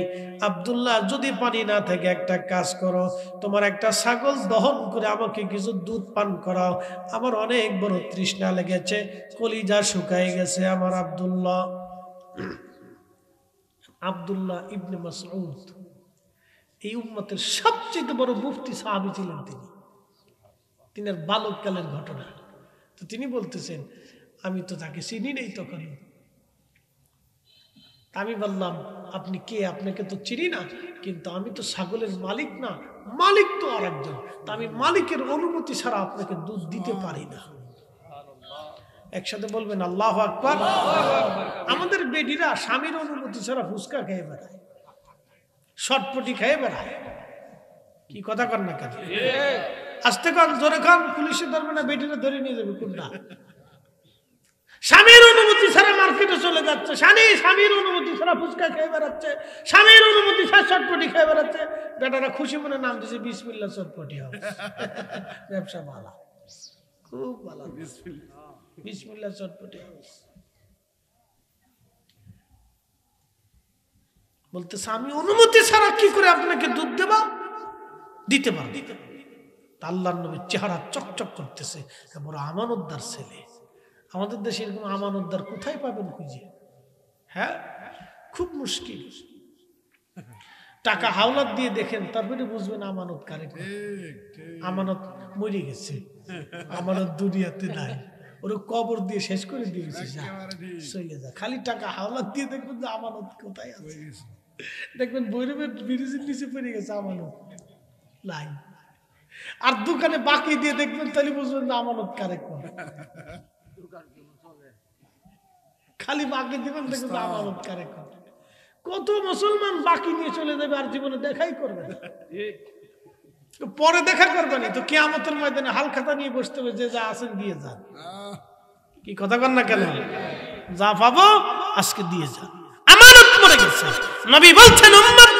আব্দুল্লাহ, যদি পানি না থাকে একটা কাজ করো, তোমার একটা ছাগল দহন করে আমাকে কিছু দুধ পান করাও, আমার অনেক বড় তৃষ্ণা লেগেছে, কলিজা শুকায় গেছে আমার। আব্দুল্লাহ, আব্দুল্লাহ ইবনে মাসউদ এই উম্মতের সবচেয়ে বড় মুফতি সাহাবী ছিলেন তিনি। তিনার বালককালের ঘটনা। তো তিনি বলতেছেন, আমি তো তাকে চিনি নেই তখন। আমি বললাম, আপনি কে? আপনাকে তো চিনি না, কিন্তু আমি তো ছাগলের মালিক না, মালিক তো আর একজন, তা আমি মালিকের অনুমতি ছাড়া আপনাকে দুধ দিতে পারি না। একসাথে বলবেন আল্লাহু আকবার। আমাদের বেডিরা স্বামীর অনুমতি ছাড়া ফুচকা খেয়ে বেড়ায়, শটপটি খেয়ে বেড়ায়। কি কথা কর না কেন? আস্তে কন, জোরে কন, পুলিশে ধরবে না, বেডিরা ধরে নিয়ে যাবে কোনটা। স্বামীর অনুমতি ছাড়া মার্কেটে চলে যাচ্ছে, স্বামীর অনুমতি ছাড়া ফুচকা খেয়ে বেড়াচ্ছে, স্বামীর অনুমতি ছাড়া চটপটি খেয়ে বেড়াচ্ছে। বেটারা খুশি মনে নাম দিয়েছে বিসমিল্লাহ চটপটি হবে। ব্যবসা ভালো, খুব ভালো, বিসমিল্লাহ চটপটি হবে। বলতেছে, আমি অনুমতি ছাড়া কি করে আপনাকে দুধ দেবা? দিতে পারো। আল্লাহর নবীর চেহারা চকচক করতেছে, বড় আমানতদার ছেলে। আমাদের দেশে এরকম আমানতদার কোথায় পাবেন খুঁজে? হ্যাঁ, খুব মুশকিল। টাকা হাওলাত দিয়ে দেখেন, তারপরে বুঝবেন আমানত কারে। আমানত মরে গেছে, আমানত দুনিয়াতে নাই, ওর কবর দিয়ে শেষ করে দিয়েছে, চলে যা। খালি টাকা হাওলাত দিয়ে দেখবেন যে আমানত কোথায় আছে। দেখবেন বৈরবের ব্রিজের নিচে পড়ে গেছে আমানত নাই। আর দোকানে বাকি দিয়ে দেখবেন, তাহলে বুঝবেন যে আমানত কারে। খালি বাকি দিবেন, দেখবেন আমানত কারে। কত মুসলমান বাকি নিয়ে চলে যাবে আর জীবনে দেখাই করবে না। পরে দেখা করবে না, তো কিয়ামতের ময়দানে হালখাতা নিয়ে বসতে হবে, যে যা আছেন দিয়ে যান। কি কথা কন না কেন? যা পাবো আজকে দিয়ে যান। আমানত মরে গেছে। নবী বলছেন, উম্মত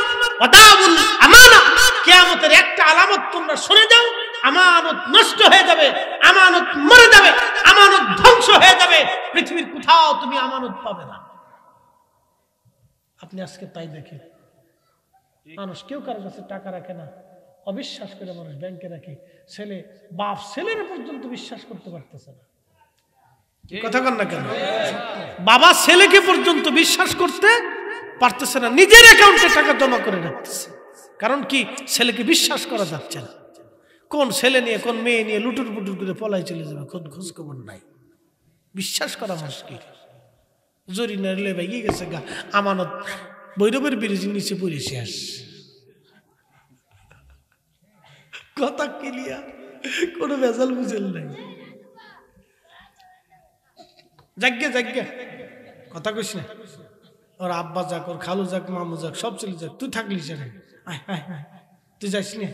ওয়াদাউল আমানা, কিয়ামতের একটা আলামত তোমরা শুনে যাও, আমানত নষ্ট হয়ে যাবে, আমানত মরে যাবে, আমানত ধ্বংস হয়ে যাবে। পৃথিবীর কোথাও তুমি আমানত পাবে না। আপনি আজকে তাই দেখেন, মানুষ কেউ কারোর কাছে টাকা রাখে না, অবিশ্বাস করে মানুষ ব্যাংকে রাখে। ছেলে, বাপ ছেলেরা পর্যন্ত বিশ্বাস করতে পারতেছে না। কথা কন না কেন? বাবা ছেলেকে পর্যন্ত বিশ্বাস করতে পারতেছে না, নিজের অ্যাকাউন্টে টাকা জমা করে রাখতেছে। কারণ কি? ছেলেকে বিশ্বাস করা যাচ্ছে না। কোন ছেলে নিয়ে কোন মেয়ে নিয়ে লুটুর পুটুর করে পলাই চলে যাবে, খোঁজ খবর নাই, বিশ্বাস করা মুশকিল। জরি নারলে ভেঙে গেছে গা, আমানত বৈরবের ব্রিজের নিচে পড়ে শেষ। কথা ক্লিয়ার, কোনো ভেজাল বুঝেল নাই। যাগ্গে কথা কইস না। ওর আব্বা যাক, ওর খালু যাক, মামু যাক, সব চলে যাক, তুই থাকলিস না। তুই যাইস না।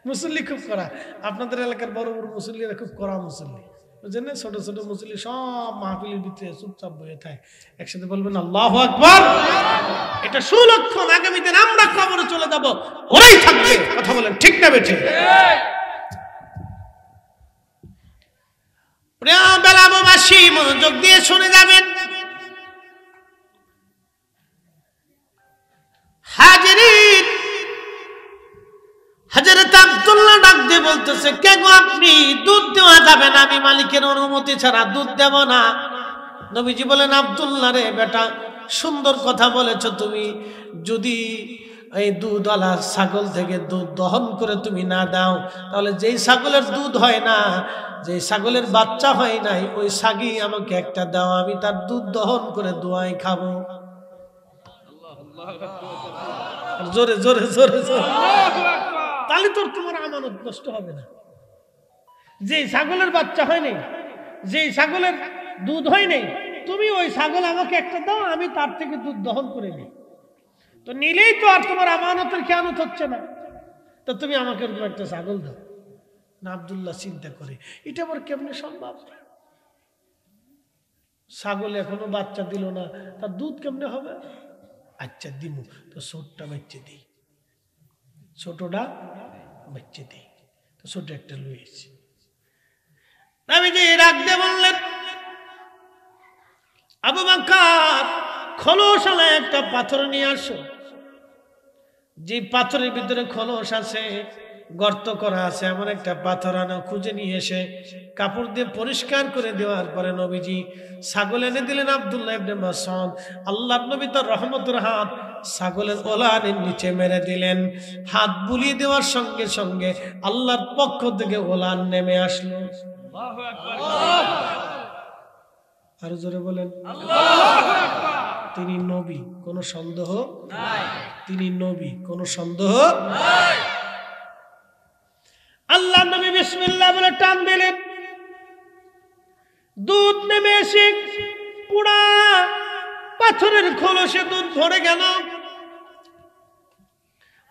মুসল্লি খুব করা, আপনাদের এলাকার বড় বড় মুসল্লিরা খুব করা মুসল্লি, বুঝলেন না? ছোট ছোট মুসল্লি সব মাহফিলের ভিতরে চুপচাপ বয়ে থাকে, একসাথে বলবেন আল্লাহু আকবার। এটা সুলক্ষণ, আগামী দিন আমরা কবরে চলে যাব, ওরাই থাকবে। কথা বলেন ঠিক না বেঠিক? প্রিয় বেলাবাসী, মনোযোগ দিয়ে শুনে যাবেন। হাজিরিন, হযরত আব্দুল্লাহ ডাক দিয়ে বলতেছে, কে গো আপনি? দুধ দেওয়া যাবে না, আমি মালিকের অনুমতি ছাড়া দুধ দেব না। নবীজি বলেন, আব্দুল্লাহ রে বেটা, সুন্দর কথা বলেছ তুমি। যদি এই দুধওয়ালা ছাগল থেকে দুধ দহন করে তুমি না দাও, তাহলে যেই ছাগলের দুধ হয় না, যে ছাগলের বাচ্চা হয় নাই, ওই ছাগি আমাকে একটা দাও, আমি তার দুধ দহন করে দোয়াই খাবো। জোরে জোরে জোরে জোরে, তাহলে তোর তোমার আমানত নষ্ট হবে না। যে ছাগলের বাচ্চা হয় নাই, যে ছাগলের দুধ হয় নাই, তুমি ওই ছাগল আমাকে একটা দাও, আমি তার থেকে দুধ দহন করে নিই। তো নিলেই তো আর তোমার আমানতের খেয়ানত হচ্ছে না, তো তুমি আমাকে একটা ছাগল দাও না। আব্দুল্লাহ চিন্তা করে, এটা আবার কেমনে সম্ভব? ছাগল এখনো বাচ্চা দিল না, তার দুধ কেমনে হবে? আচ্ছা দিমু, তো ছোটটা বাচ্চা দিই, ছোটটা বাচ্চা দিই। তো ছোট একটা লুয়েছি। আমি যে রাখতে বললেন, আবু বকর খোলসালা একটা পাথর নিয়ে আসো। যে পাথরের ভিতরে খোলস আছে, গর্ত করা আছে, এমন একটা পাথর আনো। খুঁজে নিয়ে এসে কাপড় দিয়ে পরিষ্কার করে দেওয়ার পরে নবীজি ছাগল এনে দিলেন আব্দুল্লাহ ইবনে মাসউদ। আল্লাহর নবী তার রহমতের হাত ছাগলের ওলানের নিচে মেরে দিলেন। হাত বুলিয়ে দেওয়ার সঙ্গে সঙ্গে আল্লাহর পক্ষ থেকে ওলান নেমে আসলো। আল্লাহু আকবার। আর জোরে বলেন আল্লাহু আকবার। তিনি নবী, কোনো সন্দেহ নাই। তিনি নবী, কোনো সন্দেহ নাই। আল্লাহ নবী বিসমিল্লাহ বলে টান দিলেন, দুধ নেমে এসে পুরা পাথরের খোলসে দুধ ভরে গেল।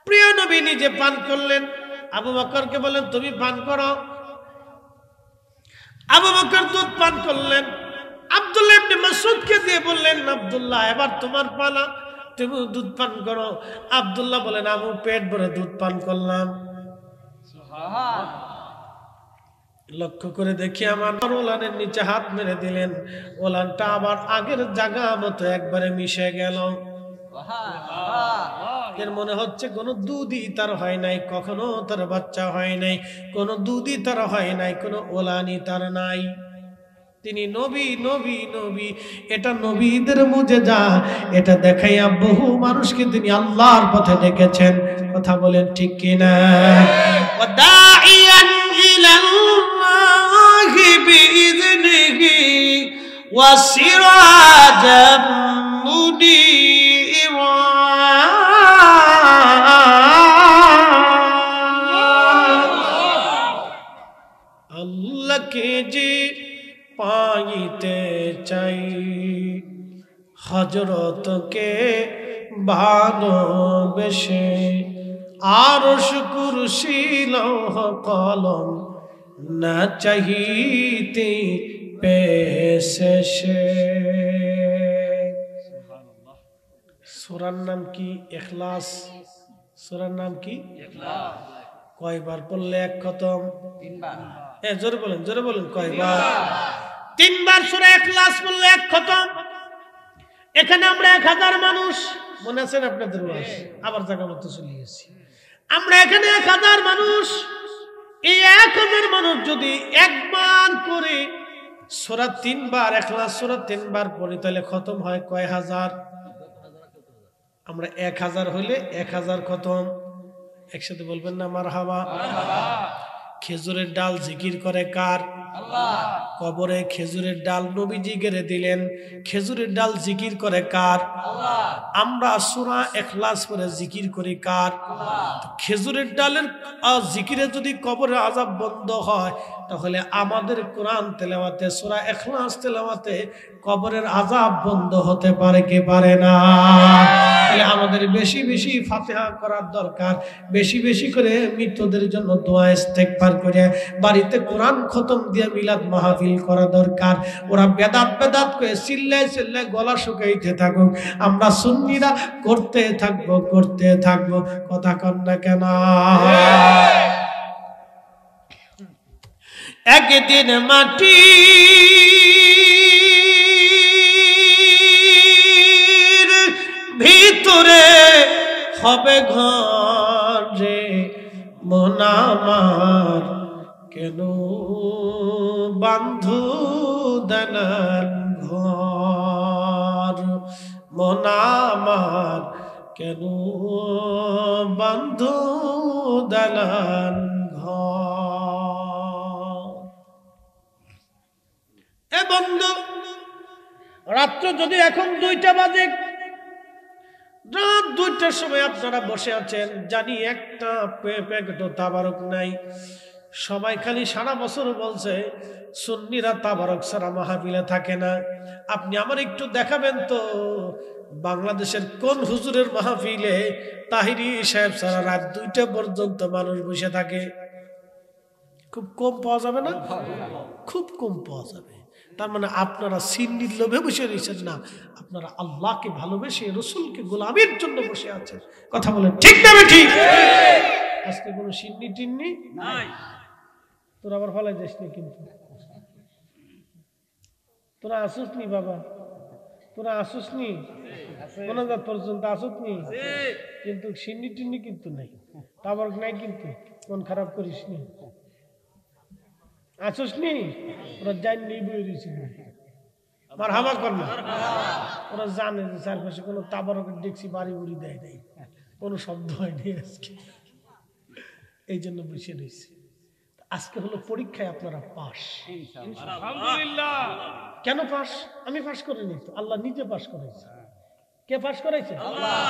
প্রিয় নবী নিজে পান করলেন, আবু বকরকে বলেন তুমি পান করো। আবু বকর দুধ পান করলেন। আব্দুল্লাহ ইবনে মাসউদকে দিয়ে বললেন, আব্দুল্লাহ এবার তোমার পালা, তুমি দুধ পান করো। আব্দুল্লাহ বলেন, আবু পেট ভরে দুধ পান করলাম। লক্ষ্য করে দেখি আমার ওলানের নিচে হাত মেরে দিলেন, ওলানটা আবার আগের জায়গা মতো একবারে মিশে গেল। এর মনে হচ্ছে কোনো দুধই তার হয় নাই, কখনো তার বাচ্চা হয় নাই, কোনো দুধই তার হয় নাই, কোনো ওলানি তার নাই। তিনি নবী নবী নবী, এটা নবীদের মুজিজা। এটা দেখাইয়া বহু মানুষকে তিনি আল্লাহর পথে ডেকেছেন। কথা বলেন ঠিক কিনা? ওয়াদাইয়ান ইলাল্লাহি বিইذনিহি ওয়াসিরাজাম মুনীরা। আল্লাহকে যে পাইতে চাই, হযরতকে ভালোবেসে, আরশ কুরসি লৌহ কলম না চাহিতে পেছে সে। সূরার নাম কি? ইখলাস। সূরার নাম কি? ইখলাস। কয়বার পড়লে এক খতম? 3 বার। জোরে বলেন, জোরে বলেন, কয়বার? 3 বার সূরা ইখলাস পড়লে এক খতম। এখানে আমরা 1000 মানুষ, মনে আছেন আপনাদের ওয়াজ? আবার জায়গা মতো চলে গেছি। আমরা এখানে 1000 মানুষ, এই 1000 মানুষ যদি একবার করে সূরা 3 বার ইখলাস সূরা 3 বার পড়ি তাহলে খতম হয় কয় হাজার? আমরা 1000 হলে 1000 খতম। একসাথে বলবেন না মারহাবা? খেজুরের ডাল জিকির করে কার? আল্লাহ। কবরে খেজুরের ডাল নবীজি গেড়ে দিলেন, খেজুরের ডাল জিকির করে কার? আল্লাহ। আমরা সূরা ইখলাস পড়ে জিকির করি কার? আল্লাহ। খেজুরের ডালের জিকিরে যদি কবরের আযাব বন্ধ হয় তাহলে আমাদের কোরআন তেলাওয়াতে সূরা ইখলাস তেলাওয়াতে কবরের আযাব বন্ধ হতে পারে কি পারে না? তাহলে আমাদের বেশি বেশি ফাতিহা করার দরকার, বেশি বেশি করে মৃতদের জন্য দোয়া ইস্তেগফার করে বাড়িতে কোরআন খতম দিয়ে মিলাদ মাহফিল করা দরকার। ওরা বেদাত বেদাত করে চিল্লায় চিল্লায় গলা শুকাইতে থাকুক, আমরা সুন্নিরা করতে থাকবো। কথা কন না কেন? একদিন মাটি ভিতরে হবে ঘর রে, মন আমার কেন বান্ধু দালান ঘর, মন আমার কেন বান্ধু দালান ঘর। এ বন্ধু, রাত্র যদি এখন 2টা বাজে, রাত 2টার সময় আপনারা বসে আছেন, জানি একটা প্যাকেট তাবারক নাই। সবাই খালি সারা বছর বলছে সুন্নিরা তাবারক ছাড়া মাহফিলে থাকে না। আপনি আমার একটু দেখাবেন তো বাংলাদেশের কোন হুজুরের মাহফিলে তাহিরি সাহেব ছাড়া রাত 2টা পর্যন্ত মানুষ বসে থাকে? খুব কম পাওয়া যাবে না? খুব কম পাওয়া যাবে। তার মানে আপনারা সিন্নির লোভে বসে রয়েছেন না, আপনারা আল্লাহকে ভালোবেসে রসুলকে গোলামের জন্য বসে আছেন। কথা বলেন ঠিক না ঠিক? আজকে কোনো সিন্নি টিন্নি নাই। তোরা আবার ফলাই যাস না, কিন্তু তোরা আসুস নি বাবা, তোরা আসুস নি মোনাজাত পর্যন্ত আসুস নি, কিন্তু সিন্নি টিন্নি কিন্তু নাই, তাবারক নাই, কিন্তু মন খারাপ করিস নি। আসুস নি? ওরা জান নেই বই রয়েছে আমার হামা কর না। ওরা জানে যে চারপাশে কোনো তাবারকের দেখছি বাড়ি বুড়ি দেয় নাই, কোনো শব্দ হয়নি আজকে, এই জন্য বসে রয়েছে। আজকে হলো পরীক্ষায় আপনারা পাস। আলহামদুলিল্লাহ। কেন পাস? আমি পাস করিনি তো, আল্লাহ নিজে পাস করাইছে। কে পাস করাইছে? আল্লাহ।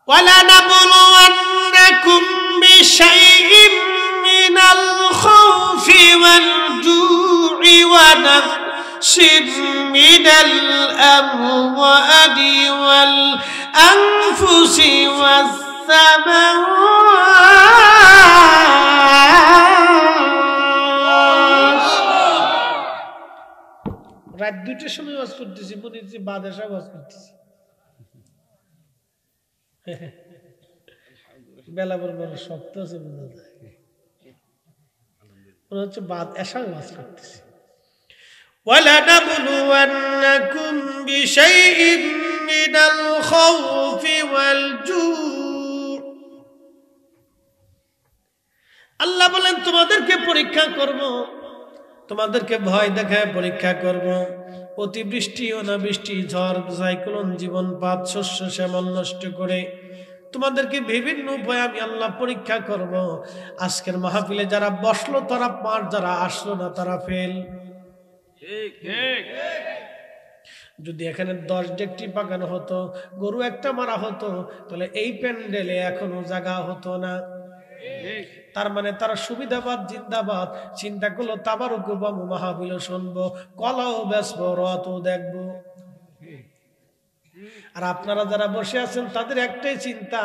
ওয়ালা নাবলুওয়ান্নাকুম বিশাইইম মিনাল খাউফি ওয়াল জু'i ওয়া নাকসিম মিনাল আমওয়ালি ওয়াল আনফুসি ওয়াস রাত 2টার সময় ওয়াজ করতেছি, মনে হচ্ছে বাদশা ওয়াজ করতেছি। বেলা বড় বড় শক্ত আছে, বোঝা যায় মনে হচ্ছে বাদশা ওয়াজ করতেছি। وَلَنَبْلُوَنَّكُمْ بِشَيْءٍ مِّنَ الْخَوْفِ وَالْجُوعِ। আল্লাহ বলেন তোমাদেরকে পরীক্ষা করব, তোমাদেরকে ভয় দেখায় পরীক্ষা করব। অতিবৃষ্টি অনাবৃষ্টি ঝড় সাইক্লোন জীবনপাত শস্য শ্যামল নষ্ট করে তোমাদেরকে বিভিন্ন উপায়ে আমি আল্লাহ পরীক্ষা করব। আজকের মাহফিলে যারা বসলো তারা পার, যারা আসলো না তারা ফেল। যদি এখানে 10 ডেকটি পাকানো হতো, গরু একটা মারা হতো, তাহলে এই প্যান্ডেলে এখনো জায়গা হতো না। তার মানে তারা সুবিধাবাদ জিন্দাবাদ চিন্তা করলো, তাবারুক মাহফিল শুনবো, কলাও বেচবো, রথও দেখবো। আর আপনারা যারা বসে আছেন তাদের একটাই চিন্তা,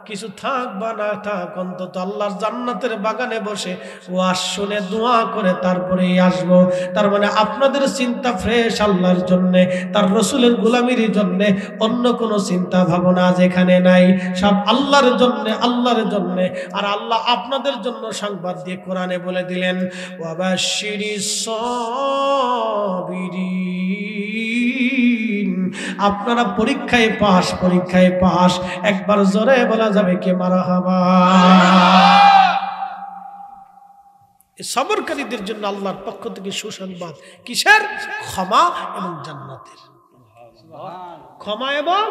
কিছু থাক বা না থাক অন্তত আল্লাহর জান্নাতের বাগানে বসে ওয়াজ শুনে দোয়া করে তারপরেই আসবো। তার মানে আপনাদের চিন্তা ফ্রেশ আল্লাহর জন্যে, তার রসুলের গোলামির জন্যে, অন্য কোনো চিন্তা ভাবনা যেখানে নাই, সব আল্লাহর জন্যে, আল্লাহর জন্যে। আর আল্লাহ আপনাদের জন্য সংবাদ দিয়ে কোরআনে বলে দিলেন, ওয়াবাশশিরিস সাবিরিন, আপনারা পরীক্ষায় পাস, পরীক্ষায় পাস। একবার জোরে বলা যাবে কি মারহাবা? এই সবরকারীদের জন্য আল্লাহর পক্ষ থেকে সুসংবাদ কিসের? ক্ষমা এবং জান্নাতের। ক্ষমা এবং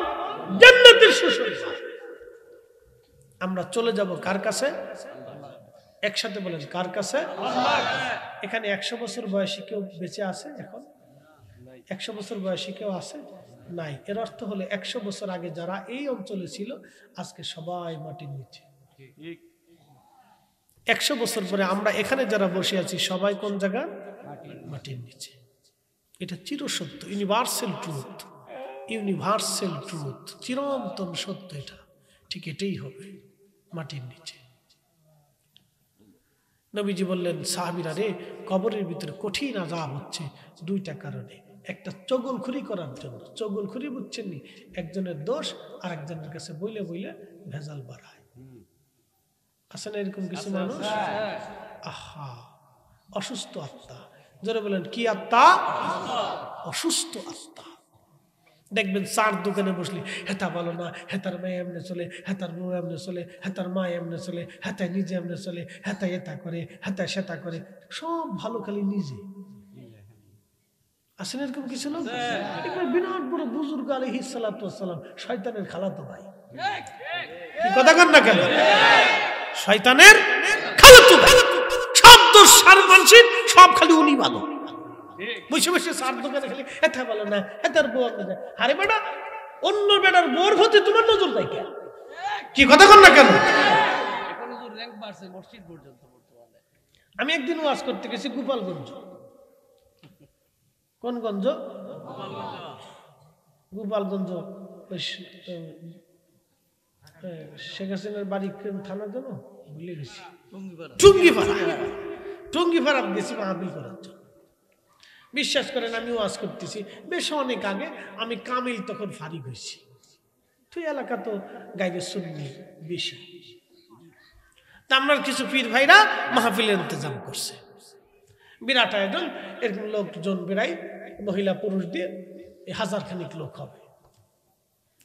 জান্নাতের সুসংবাদ। আমরা চলে যাব কার কাছে? একসাথে বলেন, কার কাছে? এখানে 100 বছর বয়সী কেউ বেঁচে আছে? এখন 100 বছর বয়সী কেউ আছে? নাই। এর অর্থ হলো 100 বছর আগে যারা এই অঞ্চলে ছিল আজকে সবাই মাটির নিচে। 100 বছর পরে আমরা এখানে যারা বসে আছি সবাই কোন জায়গা? মাটির নিচে। এটা চিরসত্য, ইউনিভার্সাল ট্রুথ, ইউনিভার্সাল ট্রুথ, চিরন্তন সত্য। এটা ঠিক এটাই হবে, মাটির নিচে। নবীজি বললেন, সাহাবীরা রে, কবরের ভিতরে কঠিন আযাব হচ্ছে 2টা কারণে। একটা চগলখুরি করার জন্য। চগলখুরি বুঝছেন নি? একজনের দোষ আর একজনের কাছে বইলে বইলে ভেজাল বাড়ায়। আছে না এরকম কিছু মানুষ? আহা, অসুস্থ আত্মা। যারা বলেন কি আত্মা? অসুস্থ আত্মা। দেখবেন চার দোকানে বসলে হেতা ভালো না, হেতার মেয়ে এমনি চলে, হেতার বউ এমনি চলে, হেতার মা এমনি চলে, হেতায় নিজে এমনি চলে, হেতা এটা করে, হেতা সেতা করে, সব ভালো খালি নিজে। আসেন এরকম কিছু লোক? বিরাট বড় বুজুর্গ আলাইহিস সালাতু ওয়াস সালাম শয়তানের খালাতো ভাই। কি কথা কন না কেন? শয়তানের খালাতো ভাই। সব দোষ সার মানসিক, সব খালি উনি ভালো। বসে বসে চার দোকানে খালি হেতা ভালো না, হেতার বউ আপনি। আরে বেটা, অন্য বেটার বউর প্রতি তোমার নজর দেয় কেন? কি কথা কন না কেন? আমি একদিন ওয়াজ করতে গেছি গোপালগঞ্জ। কোন গঞ্জ? গোপালগঞ্জ। শেখ হাসিনার বাড়ি থানা যেন ভুলে গেছি, টুঙ্গিপাড়া। টুঙ্গিপাড়া গেছি মাহফিল করার জন্য। বিশ্বাস করেন আমি ওয়াজ করতেছি, বেশ অনেক আগে। আমি কামিল তখন ফারিক হয়েছি। তুই এলাকা তো গাইবে সুন্নি বেশি। তা আমরা কিছু পীর ভাইরা মাহফিলের ইন্তজাম করছে। বিরাট আয়োজন, এরকম লোকজন বেড়াই, মহিলা পুরুষ দিয়ে 1000 খানিক লোক হবে।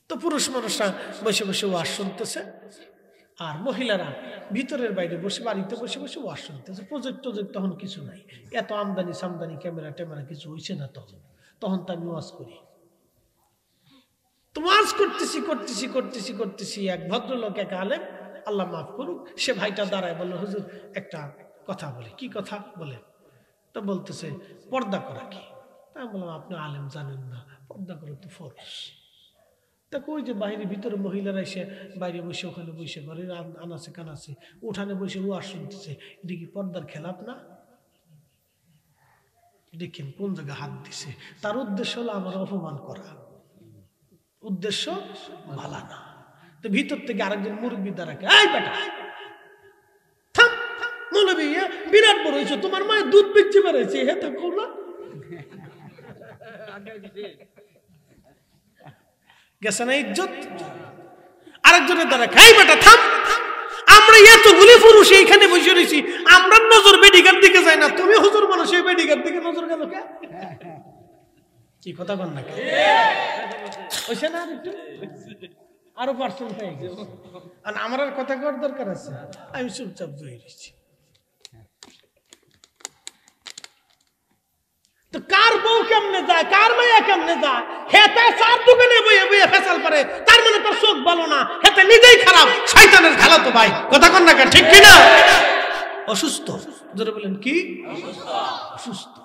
তো পুরুষ মানুষরা বসে বসে ওয়াজ শুনতেছে, আর মহিলারা ভিতরের বাইরে বসে, বাড়িতে বসে বসে ওয়াজ শুনতেছে। প্রজেক্ট তখন কিছু নাই, এত আমদানি সামদানি ক্যামেরা ট্যামেরা কিছু হয়েছে না তখন। তখন তো আমি ওয়াজ করি। তো ওয়াজ করতেছি করতেছি করতেছি করতেছি, এক ভদ্রলোক, এক আলেম, আল্লাহ মাফ করুক, সে ভাইটা দাঁড়ায় বলল, হুজুর একটা কথা বলে। কি কথা বলেন? তো বলতেছে পর্দা করা কি? তা আমি বললাম, আপনি আলেম জানেন না, পর্দা করা তো ফরজ। তা কই যে বাইরে ভিতরে মহিলারা এসে বাইরে বসে, ওখানে বসে ঘরে আনাছে কানাছে, উঠানে বসে ওয়াজ শুনতেছে, এটা কি পর্দার খেলাপ না? দেখেন কোন জায়গায় হাত দিছে। তার উদ্দেশ্য হলো আমার অপমান করা, উদ্দেশ্য ভালো না। তো ভিতর থেকে আরেকজন মুরব্বী দাঁড়াকে, এই বেটা থাম, মৌলবী বিরাট বড় হয়েছে, তোমার মায়ের দুধ বিক্রি বেড়েছে, হে থাকো না। গেছে না ইজ্জত? আরেকজনের দ্বারা খাই বেটা থাম, আমরা এতগুলি পুরুষ এইখানে বসে রয়েছি, আমরা নজর বেডিকার দিকে যাই না, তুমি হুজুর মানুষ এই বেডিকার দিকে নজর গেল কে? কি কথা বল না? ওইসে না আরো পার্সেন্ট হয়ে গেছে। আর আমার আর কথা করার দরকার আছে? আমি চুপচাপ বয়ে রয়েছি। তো কার বউ কেমনে যায়, কার মেয়ে কেমনে যায়, হেতে চার দোকানে বইয়ে বইয়ে ফেসাল করে, তার মানে তার চোখ ভালো না, হেতে নিজেই খারাপ, শয়তানের খালাতো ভাই। কথা কন না কেন? ঠিক কিনা? অসুস্থ। জোরে বলেন কি? অসুস্থ।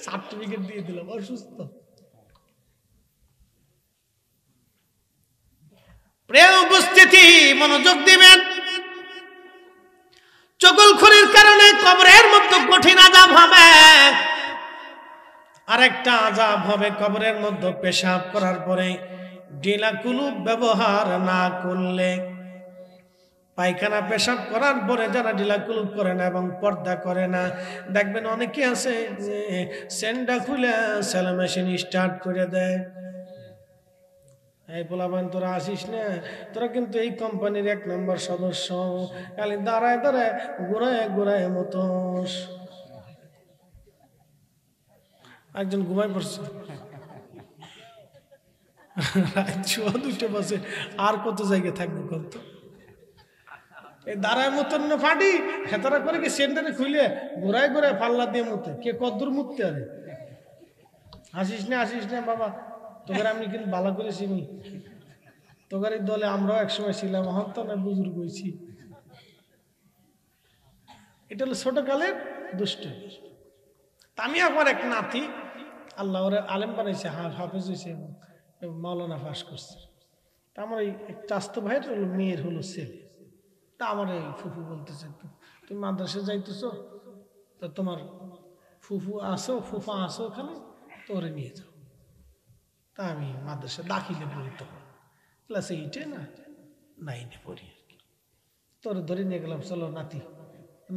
সার্টিফিকেট দিয়ে দিলাম, অসুস্থ। প্রিয় উপস্থিতি, মনোযোগ দিবেন। চগলখড়ির কারণে কবরের মধ্যে কঠিন আযাব হবে। আরেকটা আযাব হবে কবরের মধ্যে পেশাব করার পরে ঢিলা কুলুপ ব্যবহার না করলে। পায়খানা পেশাব করার পরে যারা ঢিলা কুলুপ করে না এবং পর্দা করে না, দেখবেন অনেকে আছে সেন্ডা খুলে সেলো মেশিন স্টার্ট করে দেয়। এই পোলাপান তোরা আসিস না, তোরা কিন্তু এই কোম্পানির 1 নম্বর সদস্য, খালি দাঁড়ায় দাঁড়ায় ঘুরায় ঘুরায় মতোস। একজন ঘুমাই পড়ছে, রাত 2:30 বাজে, আর কত জায়গায় থাকবো কত? এই দাঁড়ায় মতন না ফাটি হেতারা করে কি সেন্টারে খুলে ঘোরায় ঘোরায় পাল্লা দিয়ে মুতে কে কদ্দুর মুততে আরে আসিস না বাবা তোকে আমি কিন্তু ভালো করে চিনি তোকার এই দলে আমরাও একসময় ছিলাম হন তো না বুজুর্গ হয়েছি। এটা হলো ছোটকালের দুষ্ট। আমি আমার এক নাতি আল্লাহ ওরা আলেম বানাইছে, হাফেজ হয়েছে এবং মাওলানা পাস করছে। তা আমার এই চাস্তো ভাইয়ের হলো মেয়ের হলো ছেলে। তা আমার এই ফুফু বলতেছে তুমি মাদ্রাসা যাইতেছো, তা তোমার ফুফা আসো ওখানে, তোরে নিয়ে যাও। তা আমি মাদ্রাসা দাখিলে পড়ি, তখন ক্লাস 8-এ না 9-এ পড়ি আর কি। তোরে ধরে নিয়ে গেলাম, চলো নাতি,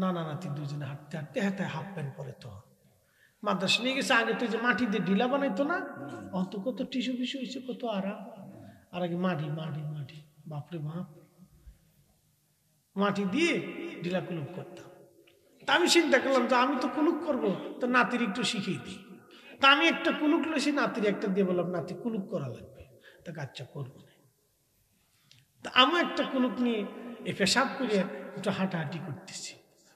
নানা নাতি দুজনে হাঁটতে হাঁটতে হাতে হাফ প্যান্ট পরে। তখন মাদ্রাসা নিয়ে গেছে। আগে তুই যে মাটি দিয়ে ঢিলা বানাইতো না, অত কত টিস্যু ফিসু হয়েছে, কত আরাম। আর আগে মাটি বাপরে বাপ, মাটি দিয়ে ঢিলা কুলুক করতাম। তা আমি চিন্তা করলাম যে আমি তো কুলুক করবো, তো নাতির একটু শিখিয়ে দিই। তা আমি একটা কুলুক লইছি, নাতির একটা দিয়ে বললাম নাতি কুলুক করা লাগবে। তা আচ্ছা করবো না। তা আমি একটা কুলুক নিয়ে এই পেশাব করে একটু হাঁটাহাঁটি করতেছি,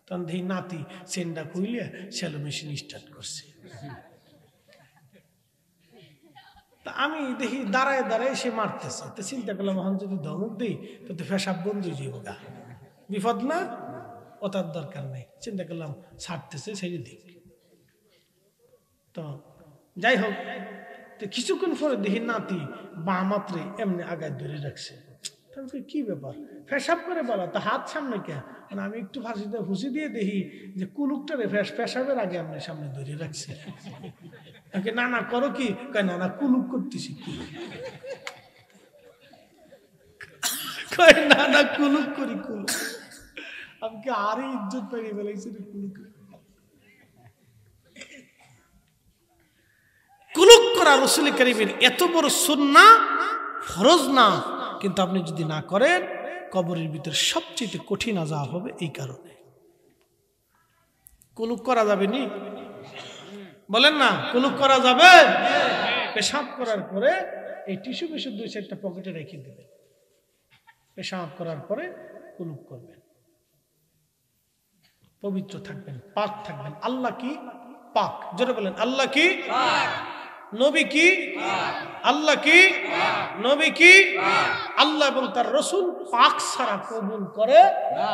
তখন দেখি নাতি সেন্ডা খুইলে শ্যালো মেশিন স্টার্ট করছে। তা আমি দেখি দাঁড়ায় সে মারতেছে। তো চিন্তা করলাম এখন যদি ধমক দিই তো পেশাব বন্ধ হয়ে যাবো, গা বিপদ না, ও তার দরকার নেই। চিন্তা করলাম ছাড়তেছে ছেড়ে দিক। তো যাই হোক, তো কিছুক্ষণ পরে দেখি নাতি বা মাত্রে এমনি আগায় ধরে রাখছে। কি ব্যাপার, পেশাব করে বলা, তা হাত সামনে কে? মানে আমি একটু ফাঁসিতে হুঁসি দিয়ে দেখি যে কুলুকটারে পেশাবের আগে আপনি সামনে ধরে রাখছে। না করো কি? না কুলুক করতেছি। না কুলুক করি, কুলুক। আমি কি আরে ইজ্জত পেয়ে ফেলাইছি কুলুক। কুলুক করা রাসূল কারীমের এত বড় সুন্নাহ, ফরজ না, কিন্তু আপনি যদি না করেন কবরের ভিতরে সবচেয়ে কঠিন আযাব হবে। এই কারণে কুলুক করা যাবে নি? বলেন না, কুলুক করা যাবে? পেশাব করার পরে এই টিস্যু পিস্যু 2-4টা পকেটে রেখে দেবেন। পেশাব করার পরে কুলুক করবেন, পবিত্র থাকবেন, পাক থাকবেন। আল্লাহ কি? পাক। জোরে বলেন আল্লাহ কি? পাক। নবী কি? পাক। আল্লাহ কি? পাক। নবী কি? পাক। আল্লাহ এবং তার রাসূল পাক ছাড়া কবুল করে না।